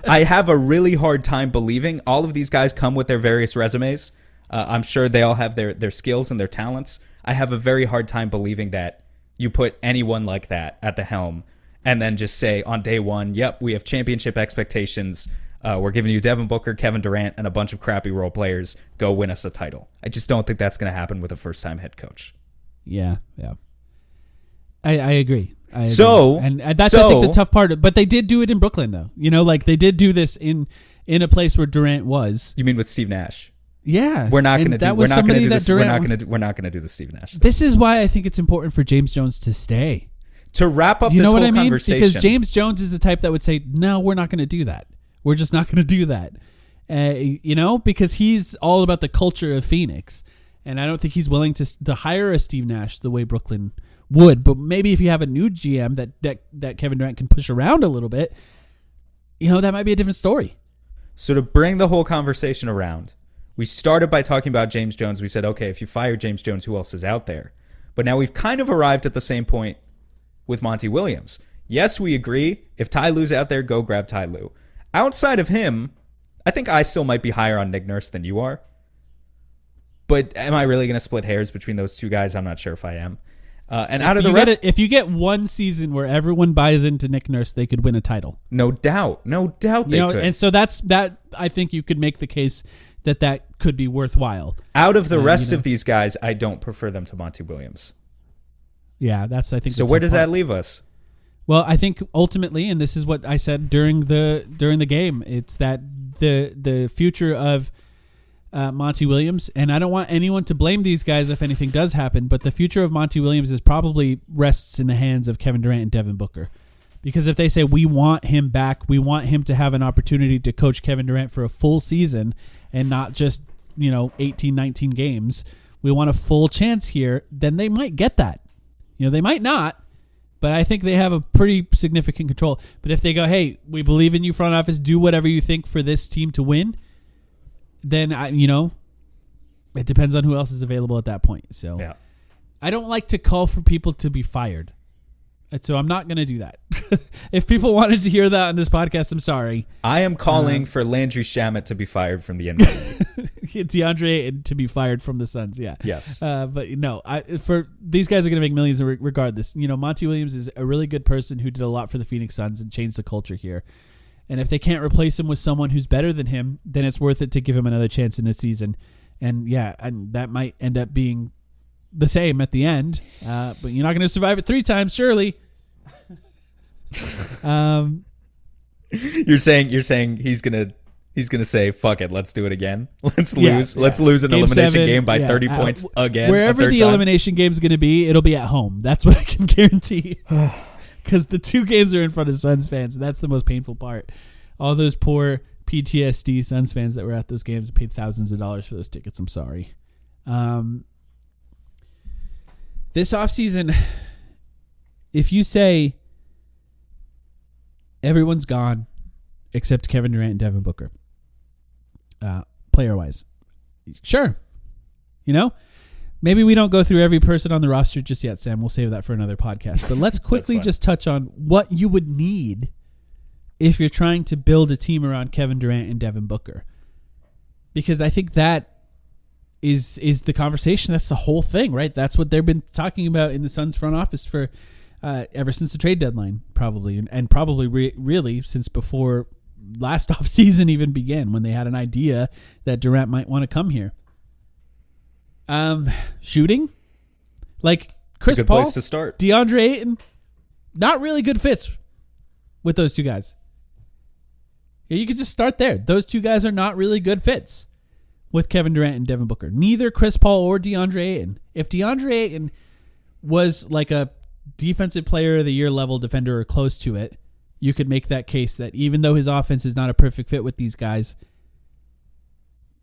I have a really hard time believing all of these guys come with their various resumes. I'm sure they all have their skills and their talents. I have a very hard time believing that you put anyone like that at the helm and then just say on day one, "Yep, we have championship expectations. We're giving you Devin Booker, Kevin Durant, and a bunch of crappy role players. Go win us a title." I just don't think that's going to happen with a first-time head coach. Yeah. I agree. So, and that's I think the tough part. But they did do it in Brooklyn, though. You know, like they did do this in a place where Durant was. You mean with Steve Nash? Yeah, we're not going to do. We're not going to do this. We're not going to do the Steve Nash. This is why I think it's important for James Jones to stay. To wrap up, you know this what whole I mean? conversation, Because James Jones is the type that would say, "No, we're not going to do that. We're just not going to do that." You know, because he's all about the culture of Phoenix, and I don't think he's willing to hire a Steve Nash the way Brooklyn would. But maybe if you have a new GM that Kevin Durant can push around a little bit, you know, that might be a different story. So to bring the whole conversation around, we started by talking about James Jones. We said, okay, if you fire James Jones, who else is out there? But now we've kind of arrived at the same point with Monty Williams. Yes, we agree. If Ty Lue's out there, go grab Ty Lue. Outside of him, I think I still might be higher on Nick Nurse than you are. But am I really going to split hairs between those two guys? I'm not sure if I am. And out of the rest, if you get one season where everyone buys into Nick Nurse, they could win a title. No doubt they could. And so that I think you could make the case that could be worthwhile. Out of the rest of these guys, I don't prefer them to Monty Williams. Yeah, that's I think. So where does that leave us? Well, I think ultimately, and this is what I said during the game, it's that the future of Monty Williams, and I don't want anyone to blame these guys if anything does happen, but the future of Monty Williams is probably rests in the hands of Kevin Durant and Devin Booker. Because if they say we want him back, we want him to have an opportunity to coach Kevin Durant for a full season and not just, 18, 19 games, we want a full chance here, then they might get that. They might not, but I think they have a pretty significant control. But if they go, hey, we believe in you, front office, do whatever you think for this team to win, then, it depends on who else is available at that point. So yeah. I don't like to call for people to be fired. And so I'm not going to do that. If people wanted to hear that on this podcast, I'm sorry. I am calling for Landry Shamet to be fired from the NBA. DeAndre to be fired from the Suns, yeah. Yes. But no, for these guys are going to make millions regardless. Monty Williams is a really good person who did a lot for the Phoenix Suns and changed the culture here. And if they can't replace him with someone who's better than him, then it's worth it to give him another chance in a season. And yeah, and that might end up being the same at the end, but you're not going to survive it 3 times, surely. You're saying he's going to He's going to say, fuck it, let's do it again. Let's Yeah, lose. yeah. Let's lose an Game elimination 7, game by yeah. 30 points again. Wherever the elimination game is going to be, it'll be at home. That's what I can guarantee. Because the 2 games are in front of Suns fans, and that's the most painful part. All those poor PTSD Suns fans that were at those games and paid thousands of dollars for those tickets. I'm sorry. This offseason, if you say everyone's gone except Kevin Durant and Devin Booker, player-wise, sure. Maybe we don't go through every person on the roster just yet, Sam. We'll save that for another podcast. But let's quickly just touch on what you would need if you're trying to build a team around Kevin Durant and Devin Booker. Because I think that is the conversation. That's the whole thing, right? That's what they've been talking about in the Suns front office for ever since the trade deadline, probably. And probably really since before last offseason even began, when they had an idea that Durant might want to come here. Shooting, like Chris Paul, place to start. DeAndre Ayton, not really good fits with those 2 guys. Yeah, you could just start there. Those 2 guys are not really good fits with Kevin Durant and Devin Booker. Neither Chris Paul or DeAndre Ayton. If DeAndre Ayton was like a defensive player of the year level defender or close to it, you could make that case that even though his offense is not a perfect fit with these guys,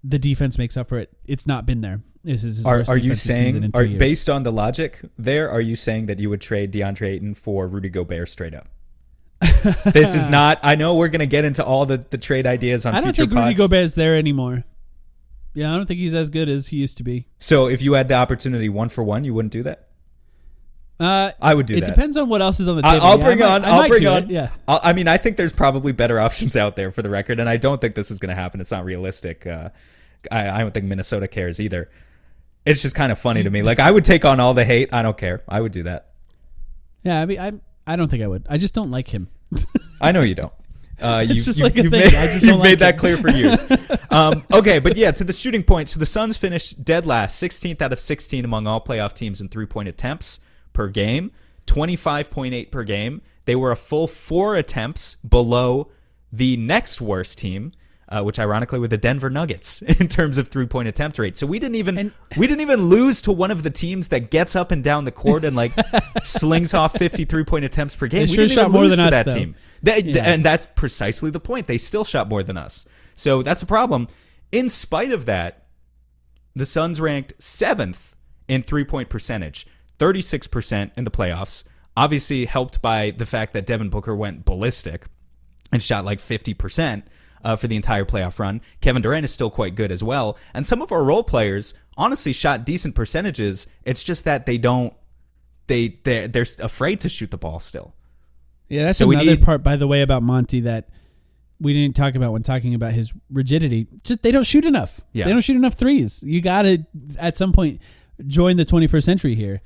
the defense makes up for it. It's not been there. This is his worst are you defensive season in 2 saying, years. based on the logic there, are you saying that you would trade DeAndre Ayton for Rudy Gobert straight up? This is not, I know we're going to get into all the trade ideas on future pods. I don't think Rudy Gobert is there anymore. Yeah, I don't think he's as good as he used to be. So if you had the opportunity 1 for 1, you wouldn't do that? I would do that. It depends on what else is on the table. I'll bring on. Yeah. I think there's probably better options out there for the record, and I don't think this is going to happen. It's not realistic. I don't think Minnesota cares either. It's just kind of funny to me. Like, I would take on all the hate. I don't care. I would do that. Yeah, I mean, I don't think I would. I just don't like him. I know you don't. You've made that clear for years. Okay, but yeah, to the shooting point. So the Suns finished dead last, 16th out of 16 among all playoff teams in 3-point attempts per game, 25.8 per game. They were a full 4 attempts below the next worst team, which ironically were the Denver Nuggets in terms of 3-point attempt rate. So we didn't even lose to one of the teams that gets up and down the court and like slings off 53-point attempts per game. They we sure didn't shot even more lose than to us, that though. team. And that's precisely the point. They still shot more than us. So that's a problem. In spite of that, the Suns ranked 7th in 3-point percentage, 36% in the playoffs. Obviously helped by the fact that Devin Booker went ballistic and shot like 50%. For the entire playoff run. Kevin Durant is still quite good as well. And some of our role players honestly shot decent percentages. It's just that they're afraid to shoot the ball still. Yeah, that's another part, by the way, about Monty that we didn't talk about when talking about his rigidity. Just they don't shoot enough. Yeah. They don't shoot enough threes. You got to, at some point, join the 21st century here.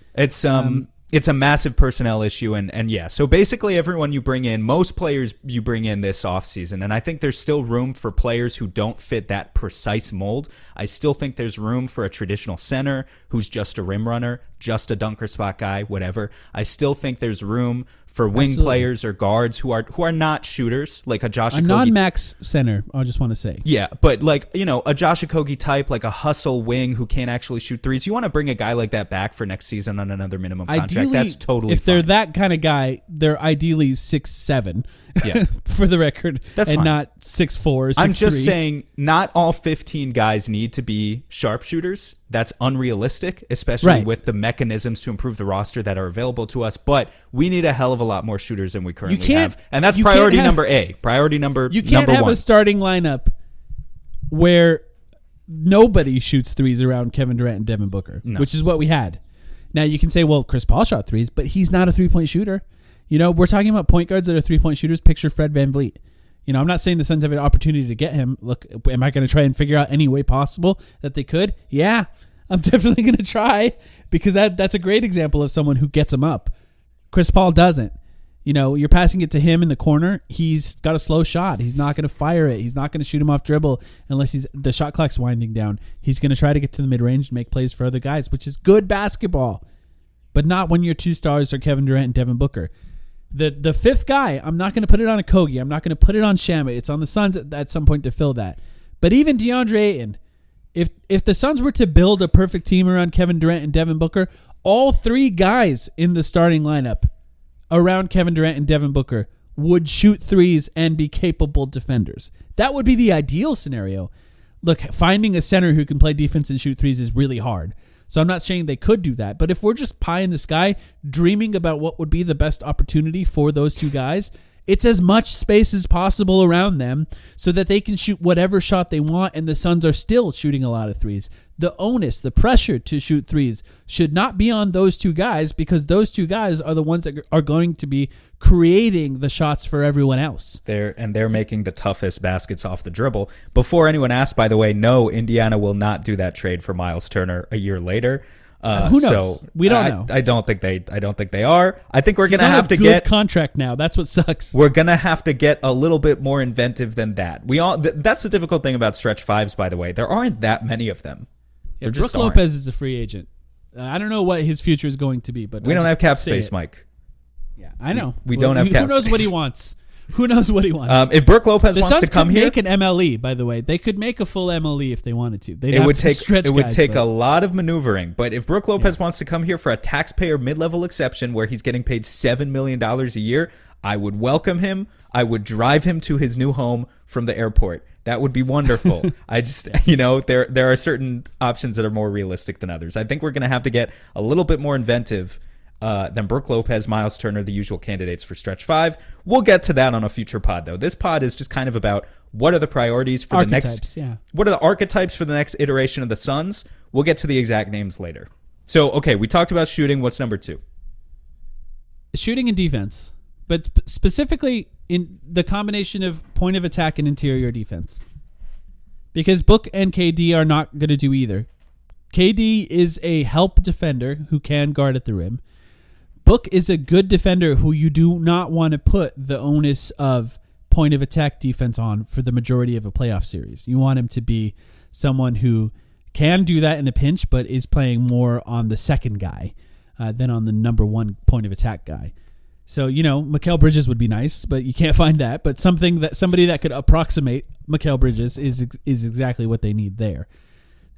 It's a massive personnel issue, and yeah. So basically everyone you bring in, most players you bring in this offseason, and I think there's still room for players who don't fit that precise mold. I still think there's room for a traditional center who's just a rim runner, just a dunker spot guy, whatever. I still think there's room for wing players or guards who are not shooters, like a Josh Okogie. A non-max center, I just want to say. Yeah, but like, a Josh Okogie type, like a hustle wing who can't actually shoot threes. You want to bring a guy like that back for next season on another minimum contract. Ideally, that's totally if fine. they're that kind of guy, they're ideally 6'7", yeah. for the record, that's and fine. Not 6'4", 6'3". I'm just saying not all 15 guys need to be sharpshooters. That's unrealistic, especially with the mechanisms to improve the roster that are available to us. But we need a hell of a lot more shooters than we currently have. And that's priority number A. Priority number one. You can't have a starting lineup where nobody shoots threes around Kevin Durant and Devin Booker, which is what we had. Now, you can say, well, Chris Paul shot threes, but he's not a three-point shooter. We're talking about point guards that are three-point shooters. Picture Fred VanVleet. I'm not saying the Suns have an opportunity to get him. Look, am I going to try and figure out any way possible that they could? Yeah, I'm definitely going to try, because that's a great example of someone who gets him up. Chris Paul doesn't. You're passing it to him in the corner. He's got a slow shot. He's not going to fire it. He's not going to shoot him off dribble unless the shot clock's winding down. He's going to try to get to the mid-range and make plays for other guys, which is good basketball, but not when your two stars are Kevin Durant and Devin Booker. The fifth guy, I'm not going to put it on a Kogi. I'm not going to put it on Shamit. It's on the Suns at some point to fill that. But even DeAndre Ayton, if the Suns were to build a perfect team around Kevin Durant and Devin Booker, all three guys in the starting lineup around Kevin Durant and Devin Booker would shoot threes and be capable defenders. That would be the ideal scenario. Look, finding a center who can play defense and shoot threes is really hard. So I'm not saying they could do that. But if we're just pie in the sky, dreaming about what would be the best opportunity for those two guys, it's as much space as possible around them so that they can shoot whatever shot they want, and the Suns are still shooting a lot of threes. The onus, the pressure to shoot threes should not be on those two guys, because those two guys are the ones that are going to be creating the shots for everyone else. They're making the toughest baskets off the dribble. Before anyone asked, by the way, no, Indiana will not do that trade for Miles Turner a year later. Who knows? So we don't know. I don't think they are. I think we're gonna have to get contract now. That's what sucks. We're gonna have to get a little bit more inventive than that. That's the difficult thing about stretch fives, by the way. There aren't that many of them. Yeah, Brook Lopez is a free agent. I don't know what his future is going to be, but we don't have cap space, Mike. Yeah, I know. We don't have cap space. Who knows what he wants? Who knows what he wants? If Brook Lopez wants to come here, they could make an MLE. By the way, they could make a full MLE if they wanted to. It would take a lot of maneuvering. But if Brook Lopez wants to come here for a taxpayer mid-level exception where he's getting paid $7 million a year, I would welcome him. I would drive him to his new home from the airport. That would be wonderful. I just, there are certain options that are more realistic than others. I think we're going to have to get a little bit more inventive than Brook Lopez, Miles Turner, the usual candidates for stretch five. We'll get to that on a future pod, though. This pod is just kind of about what are the priorities for the next. Yeah. What are the archetypes for the next iteration of the Suns? We'll get to the exact names later. So, okay, we talked about shooting. What's number 2? Shooting and defense, but specifically in the combination of point of attack and interior defense. Because Book and KD are not going to do either. KD is a help defender who can guard at the rim. Book is a good defender who you do not want to put the onus of point of attack defense on for the majority of a playoff series. You want him to be someone who can do that in a pinch, but is playing more on the second guy than on the number one point of attack guy. So, Mikal Bridges would be nice, but you can't find that. But somebody that could approximate Mikal Bridges is exactly what they need there.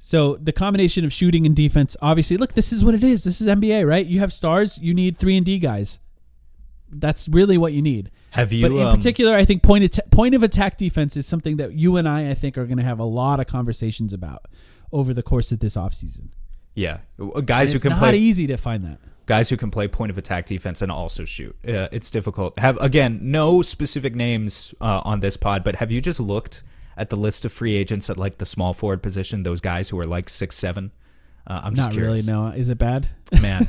So the combination of shooting and defense, obviously, look, this is what it is. This is NBA, right? You have stars, you need 3-and-D guys. That's really what you need. Have you? But in particular, I think point of attack defense is something that you and I think, are going to have a lot of conversations about over the course of this offseason. Yeah, guys who can play. It's not easy to find that. Guys who can play point of attack defense and also shoot. It's difficult. Again, no specific names on this pod, but have you just looked at the list of free agents at like the small forward position, those guys who are like 6'7"? I'm just curious. Not really, no. Is it bad? Man,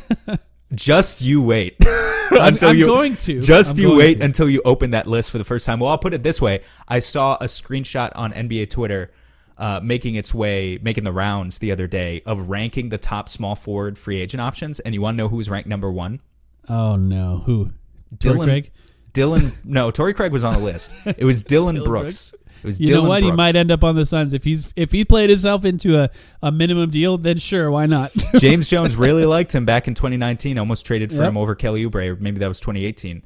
just you wait. I'm going to. Just you wait until you open that list for the first time. Well, I'll put it this way. I saw a screenshot on NBA Twitter making the rounds the other day of ranking the top small forward free agent options. And you want to know who's ranked number 1? Oh, no. Who? Torrey Craig? No, Torrey Craig was on the list. It was Dylan Brooks. It was you know Dylan what? Brooks. He might end up on the Suns. If he played himself into a minimum deal, then sure, why not? James Jones really liked him back in 2019. Almost traded for him over Kelly Oubre, or maybe that was 2018.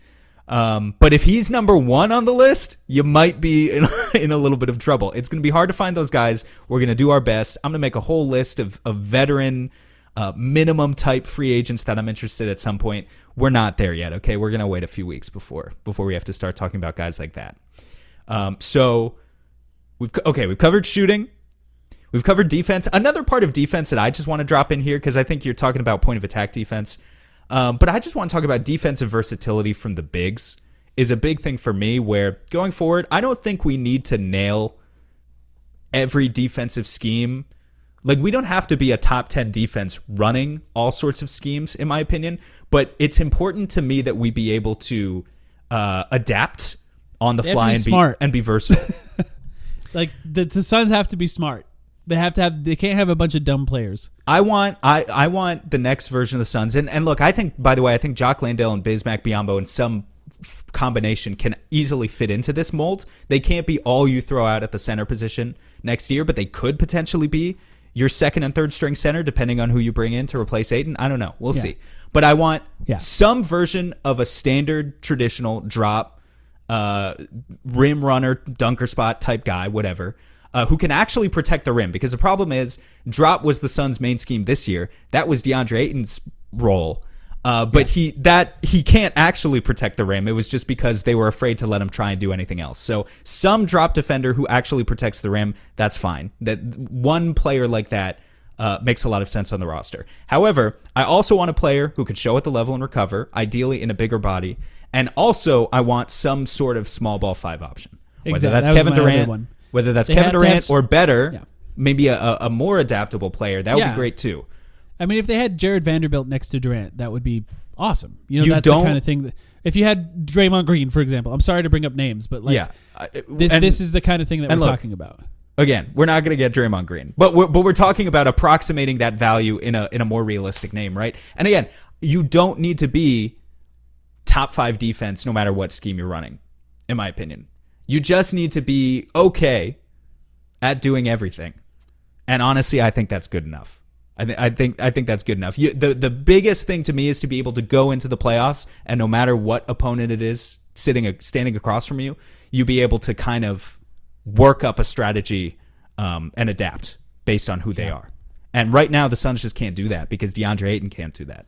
But if he's number 1 on the list, you might be in a little bit of trouble. It's going to be hard to find those guys. We're going to do our best. I'm going to make a whole list of veteran minimum type free agents that I'm interested at some point. We're not there yet, okay? We're going to wait a few weeks before we have to start talking about guys like that. So we've covered shooting. We've covered defense. Another part of defense that I just want to drop in here, because I think you're talking about point of attack defense, but I just want to talk about defensive versatility from the bigs is a big thing for me, where going forward, I don't think we need to nail every defensive scheme. Like, we don't have to be a top 10 defense running all sorts of schemes, in my opinion, but it's important to me that we be able to adapt on the fly and be versatile. Like, the Suns have to be smart. They can't have a bunch of dumb players. I want the next version of the Suns. And look, I think Jock Landale and Bismack Biyombo in some combination can easily fit into this mold. They can't be all you throw out at the center position next year, but they could potentially be your second and third string center, depending on who you bring in to replace Ayton. I don't know. We'll see. But I want some version of a standard traditional drop, rim runner, dunker spot type guy, whatever, who can actually protect the rim. Because the problem is, drop was the Suns' main scheme this year. That was DeAndre Ayton's role. But he can't actually protect the rim. It was just because they were afraid to let him try and do anything else. So some drop defender who actually protects the rim, that's fine. That one player like that makes a lot of sense on the roster. However, I also want a player who can show at the level and recover, ideally in a bigger body. And also, I want some sort of small ball 5 option. Whether that's Kevin Durant, or better, maybe a more adaptable player, that would be great too. I mean, if they had Jared Vanderbilt next to Durant, that would be awesome. That's the kind of thing that, if you had Draymond Green, for example, I'm sorry to bring up names, but this is the kind of thing that we're talking about. Again, we're not going to get Draymond Green, but we're talking about approximating that value in a more realistic name, right? And again, you don't need to be top 5 defense no matter what scheme you're running, in my opinion. You just need to be okay at doing everything, and honestly, I think that's good enough. I think that's good enough. The biggest thing to me is to be able to go into the playoffs, and no matter what opponent it is standing across from you, you be able to kind of work up a strategy and adapt based on who they are. And right now, the Suns just can't do that because DeAndre Ayton can't do that.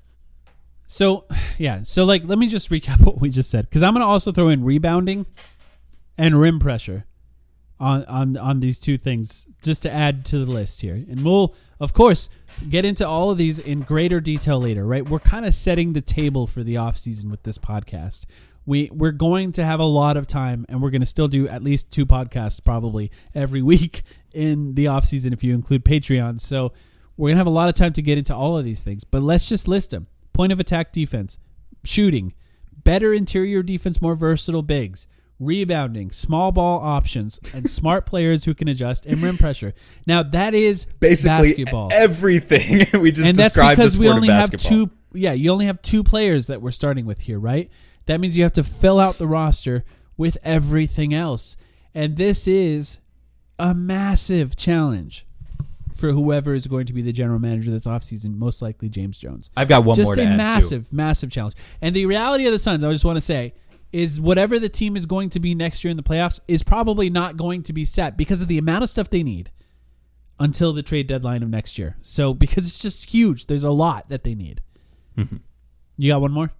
So let me just recap what we just said, because I'm going to also throw in rebounding and rim pressure on these two things just to add to the list here. And we'll, of course, get into all of these in greater detail later, right? We're kind of setting the table for the offseason with this podcast. We're going to have a lot of time, and we're going to still do at least 2 podcasts probably every week in the offseason if you include Patreon. So we're going to have a lot of time to get into all of these things. But let's just list them. Point of attack defense, shooting, better interior defense, more versatile bigs, rebounding, small ball options, and smart players who can adjust, and rim pressure. Now, that is basically basketball. Everything we just and that's described because the we sport only of have basketball. two. Yeah, you only have 2 players that we're starting with here, right? That means you have to fill out the roster with everything else, and this is a massive challenge for whoever is going to be the general manager this offseason, most likely James Jones. I've got one more to add, massive, massive challenge. And the reality of the Suns, I just want to say, is whatever the team is going to be next year in the playoffs is probably not going to be set because of the amount of stuff they need until the trade deadline of next year. So, because it's just huge. There's a lot that they need. Mm-hmm. You got one more?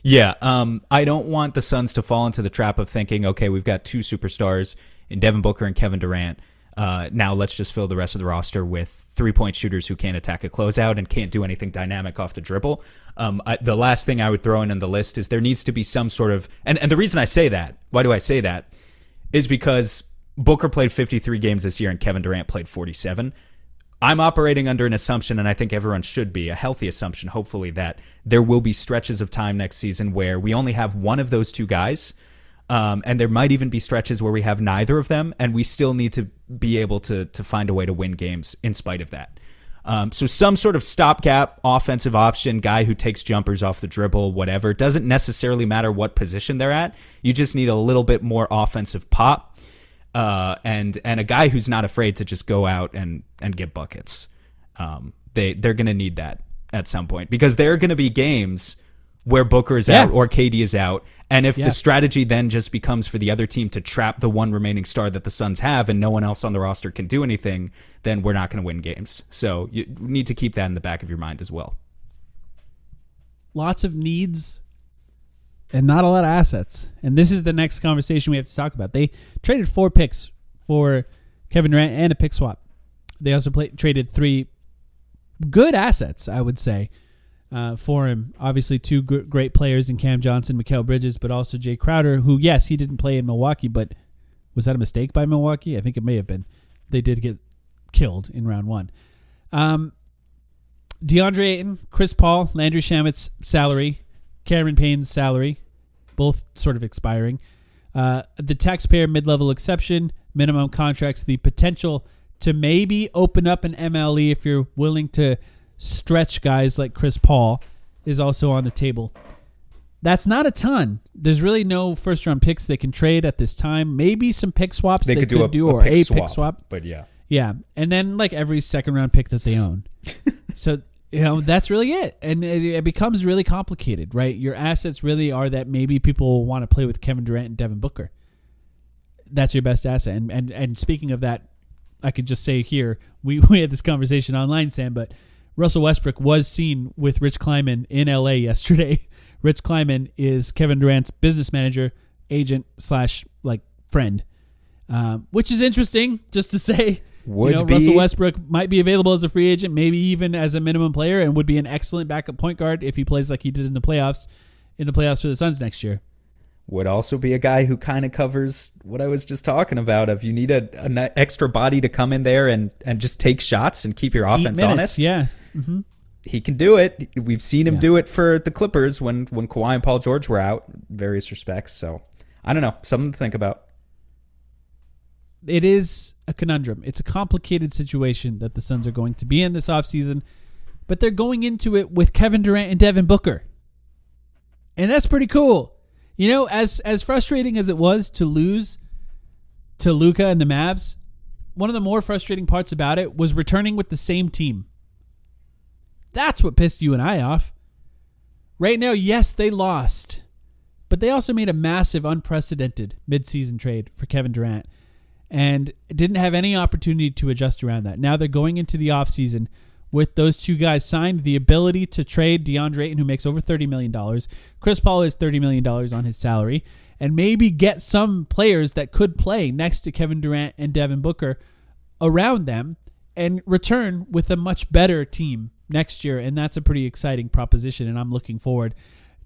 Yeah. I don't want the Suns to fall into the trap of thinking, okay, we've got 2 superstars in Devin Booker and Kevin Durant. Now let's just fill the rest of the roster with 3-point shooters who can't attack a closeout and can't do anything dynamic off the dribble. The last thing I would throw in on the list is there needs to be some sort of, and the reason I say that, why do I say that, is because Booker played 53 games this year and Kevin Durant played 47. I'm operating under an assumption, and I think everyone should be, a healthy assumption, hopefully, that there will be stretches of time next season where we only have one of those 2 guys. And there might even be stretches where we have neither of them, and we still need to be able to find a way to win games in spite of that. So some sort of stopgap offensive option, guy who takes jumpers off the dribble, whatever. It doesn't necessarily matter what position they're at. You just need a little bit more offensive pop, and a guy who's not afraid to just go out and get buckets. They're going to need that at some point because there are going to be games where Booker is out or KD is out. And if the strategy then just becomes for the other team to trap the one remaining star that the Suns have and no one else on the roster can do anything, then we're not going to win games. So you need to keep that in the back of your mind as well. Lots of needs and not a lot of assets. And this is the next conversation we have to talk about. They traded 4 picks for Kevin Durant and a pick swap. They also traded 3 good assets, I would say, for him. Obviously, 2 great players in Cam Johnson, Mikal Bridges, but also Jay Crowder, who, yes, he didn't play in Milwaukee, but was that a mistake by Milwaukee? I think it may have been. They did get killed in round 1. DeAndre Ayton, Chris Paul, Landry Shamet's salary, Cameron Payne's salary, both sort of expiring. The taxpayer mid-level exception, minimum contracts, the potential to maybe open up an MLE if you're willing to stretch guys like Chris Paul is also on the table. That's not a ton. There's really no first-round picks they can trade at this time. Maybe some pick swaps they could do or a pick swap. But yeah. Yeah, and then like every second round pick that they own. So, that's really it. And it becomes really complicated, right? Your assets really are that maybe people want to play with Kevin Durant and Devin Booker. That's your best asset. And speaking of that, I could just say here, we had this conversation online, Sam, but Russell Westbrook was seen with Rich Kleiman in LA yesterday. Rich Kleiman is Kevin Durant's business manager, agent / like friend, which is interesting just to say. Russell Westbrook might be available as a free agent, maybe even as a minimum player, and would be an excellent backup point guard if he plays like he did in the playoffs for the Suns next year. Would also be a guy who kind of covers what I was just talking about. If you need an extra body to come in there and just take shots and keep your offense honest, yeah, mm-hmm. He can do it. We've seen him do it for the Clippers when Kawhi and Paul George were out, in various respects. So I don't know, something to think about. It is a conundrum. It's a complicated situation that the Suns are going to be in this offseason, but they're going into it with Kevin Durant and Devin Booker. And that's pretty cool. As frustrating as it was to lose to Luka and the Mavs, one of the more frustrating parts about it was returning with the same team. That's what pissed you and I off. Right now, yes, they lost, but they also made a massive, unprecedented midseason trade for Kevin Durant and didn't have any opportunity to adjust around that. Now they're going into the offseason with those two guys signed, the ability to trade DeAndre Ayton, who makes over $30 million. Chris Paul is $30 million on his salary, and maybe get some players that could play next to Kevin Durant and Devin Booker around them and return with a much better team next year. And that's a pretty exciting proposition, and I'm looking forward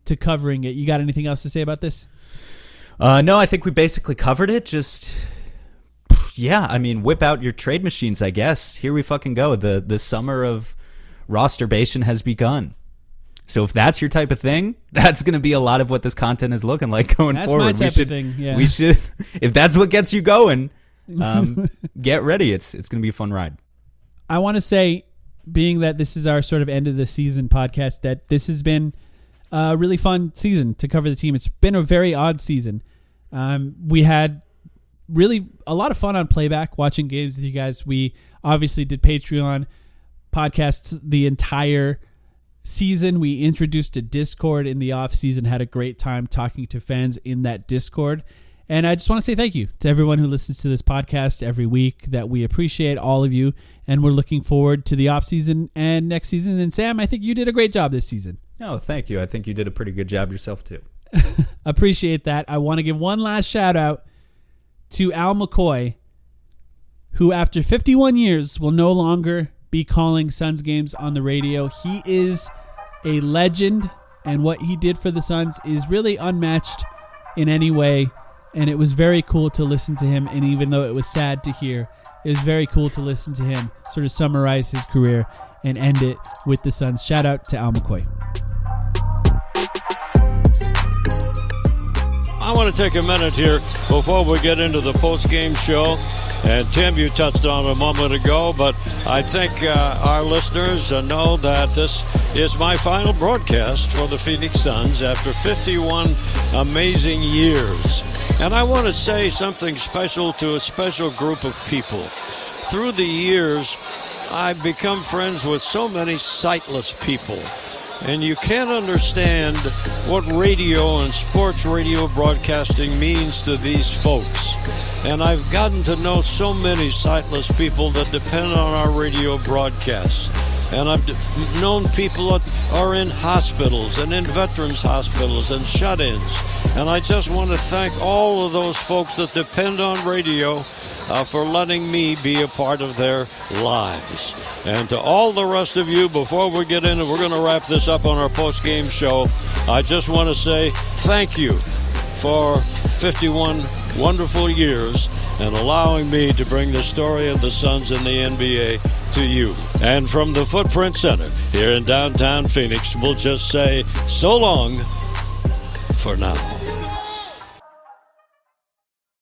to covering it. You got anything else to say about this? No, I think we basically covered it. Whip out your trade machines, I guess. Here we fucking go. The summer of rosterbation has begun. So if that's your type of thing, that's going to be a lot of what this content is looking like going forward. That's my type of thing, yeah. We should, if that's what gets you going, get ready. It's going to be a fun ride. I want to say, being that this is our sort of end of the season podcast, that this has been a really fun season to cover the team. It's been a very odd season. We had really a lot of fun on playback watching games with you guys. We obviously did Patreon podcasts the entire season. We introduced a Discord in the off season, had a great time talking to fans in that Discord. And I just want to say thank you to everyone who listens to this podcast every week, that we appreciate all of you. And we're looking forward to the off season and next season. And Sam, I think you did a great job this season. Oh, thank you. I think you did a pretty good job yourself too. Appreciate that. I want to give one last shout out to Al McCoy, who after 51 years will no longer be calling Suns games on the radio. He is a legend, and what he did for the Suns is really unmatched in any way. And it was very cool to listen to him. And even though it was sad to hear, it was very cool to listen to him sort of summarize his career and end it with the Suns. Shout out to Al McCoy. I want to take a minute here before we get into the post-game show. And Tim, you touched on it a moment ago, but I think our listeners know that this is my final broadcast for the Phoenix Suns after 51 amazing years. And I want to say something special to a special group of people. Through the years, I've become friends with so many sightless people. And you can't understand what radio and sports radio broadcasting means to these folks. And I've gotten to know so many sightless people that depend on our radio broadcasts. And I've known people that are in hospitals and in veterans hospitals and shut-ins. And I just want to thank all of those folks that depend on radio for letting me be a part of their lives. And to all the rest of you, before we get in, and we're going to wrap this up on our post-game show, I just want to say thank you for 51 wonderful years and allowing me to bring the story of the Suns in the NBA to you. And from the Footprint Center here in downtown Phoenix, we'll just say so long for now.